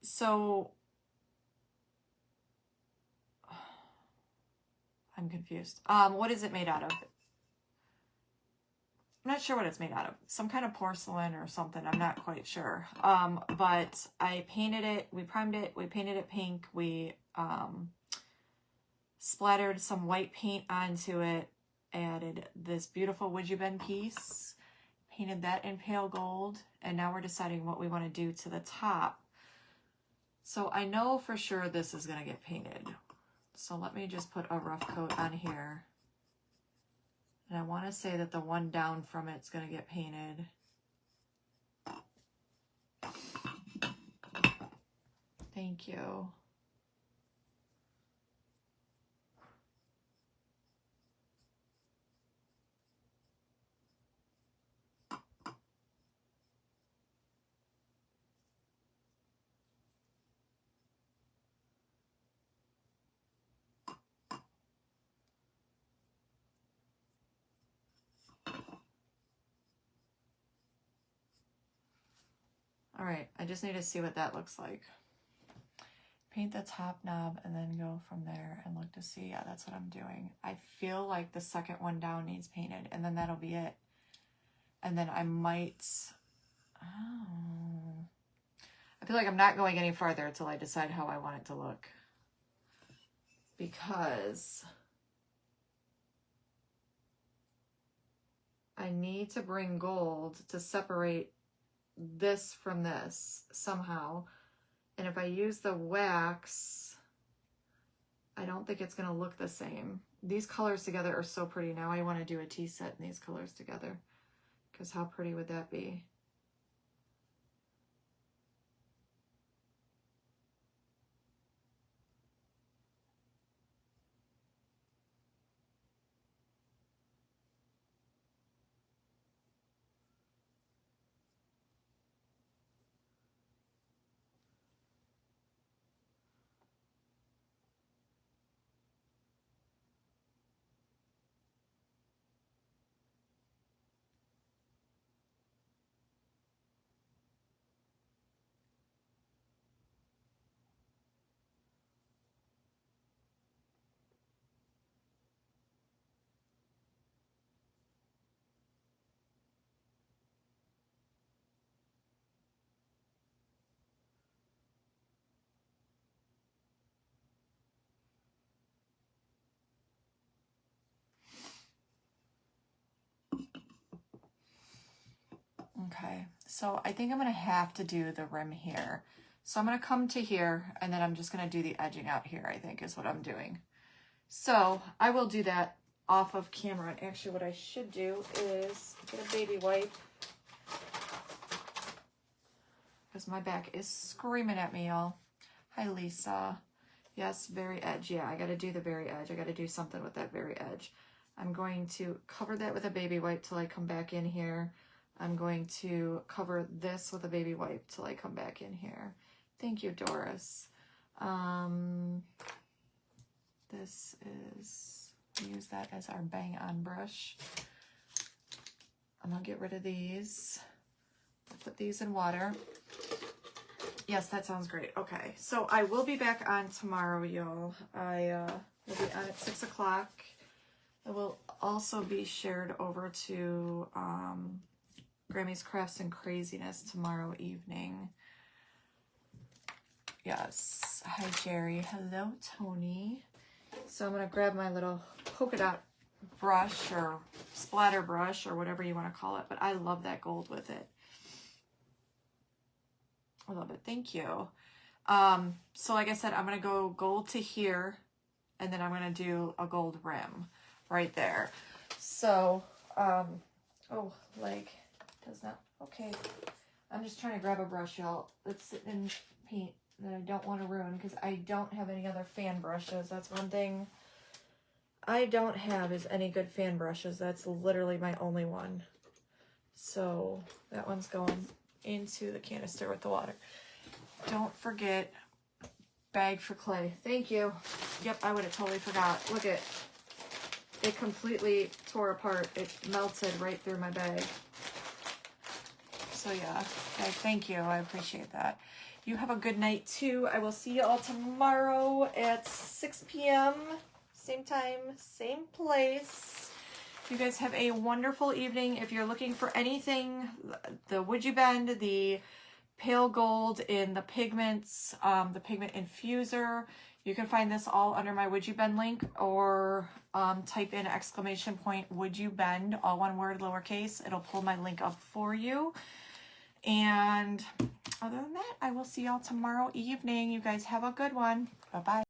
So I'm confused. What is it made out of? I'm not sure what it's made out of. Some kind of porcelain or something. I'm not quite sure. But I painted it. We primed it. We painted it pink. We splattered some white paint onto it. Added this beautiful Would You Bend piece. Painted that in pale gold. And now we're deciding what we want to do to the top. So I know for sure this is going to get painted. So let me just put a rough coat on here. And I want to say that the one down from it's going to get painted. Thank you. All right, I just need to see what that looks like. Paint the top knob and then go from there and look to see. Yeah, that's what I'm doing. I feel like the second one down needs painted and then that'll be it. And then I might, I feel like I'm not going any farther until I decide how I want it to look. Because I need to bring gold to separate this from this somehow. And if I use the wax, I don't think it's going to look the same. These colors together are so pretty. Now I want to do a tea set in these colors together, because how pretty would that be? Okay, so I think I'm going to have to do the rim here. So I'm going to come to here, and then I'm just going to do the edging out here, I think is what I'm doing. So I will do that off of camera. And actually what I should do is get a baby wipe, because my back is screaming at me, y'all. Hi, Lisa. Yes, very edge. Yeah, I got to do the very edge. I got to do something with that very edge. I'm going to cover that with a baby wipe till I come back in here. I'm going to cover this with a baby wipe till I come back in here. Thank you, Doris. This is, we use that as our bang on brush. I'm gonna get rid of these. I'll put these in water. Yes, that sounds great. Okay, so I will be back on tomorrow, y'all. I will be on at 6 o'clock. It will also be shared over to Grammy's Crafts and Craziness tomorrow evening. Yes. Hi, Jerry. Hello, Tony. So I'm going to grab my little polka dot brush or splatter brush or whatever you want to call it. But I love that gold with it. I love it. Thank you. So like I said, I'm going to go gold to here. And then I'm going to do a gold rim right there. So, oh, like, does not, okay. I'm just trying to grab a brush, y'all. That's sitting in paint that I don't want to ruin because I don't have any other fan brushes. That's one thing I don't have is any good fan brushes. That's literally my only one. So that one's going into the canister with the water. Don't forget bag for clay. Thank you. Yep, I would have totally forgot. Look at it, completely tore apart. It melted right through my bag. So yeah, thank you. I appreciate that. You have a good night too. I will see you all tomorrow at 6 p.m. Same time, same place. You guys have a wonderful evening. If you're looking for anything, the Would You Bend, the pale gold in the pigments, the pigment infuser, you can find this all under my Would You Bend link, or type in ! Would You Bend, all one word, lowercase. It'll pull my link up for you. And other than that, I will see y'all tomorrow evening. You guys have a good one. Bye-bye.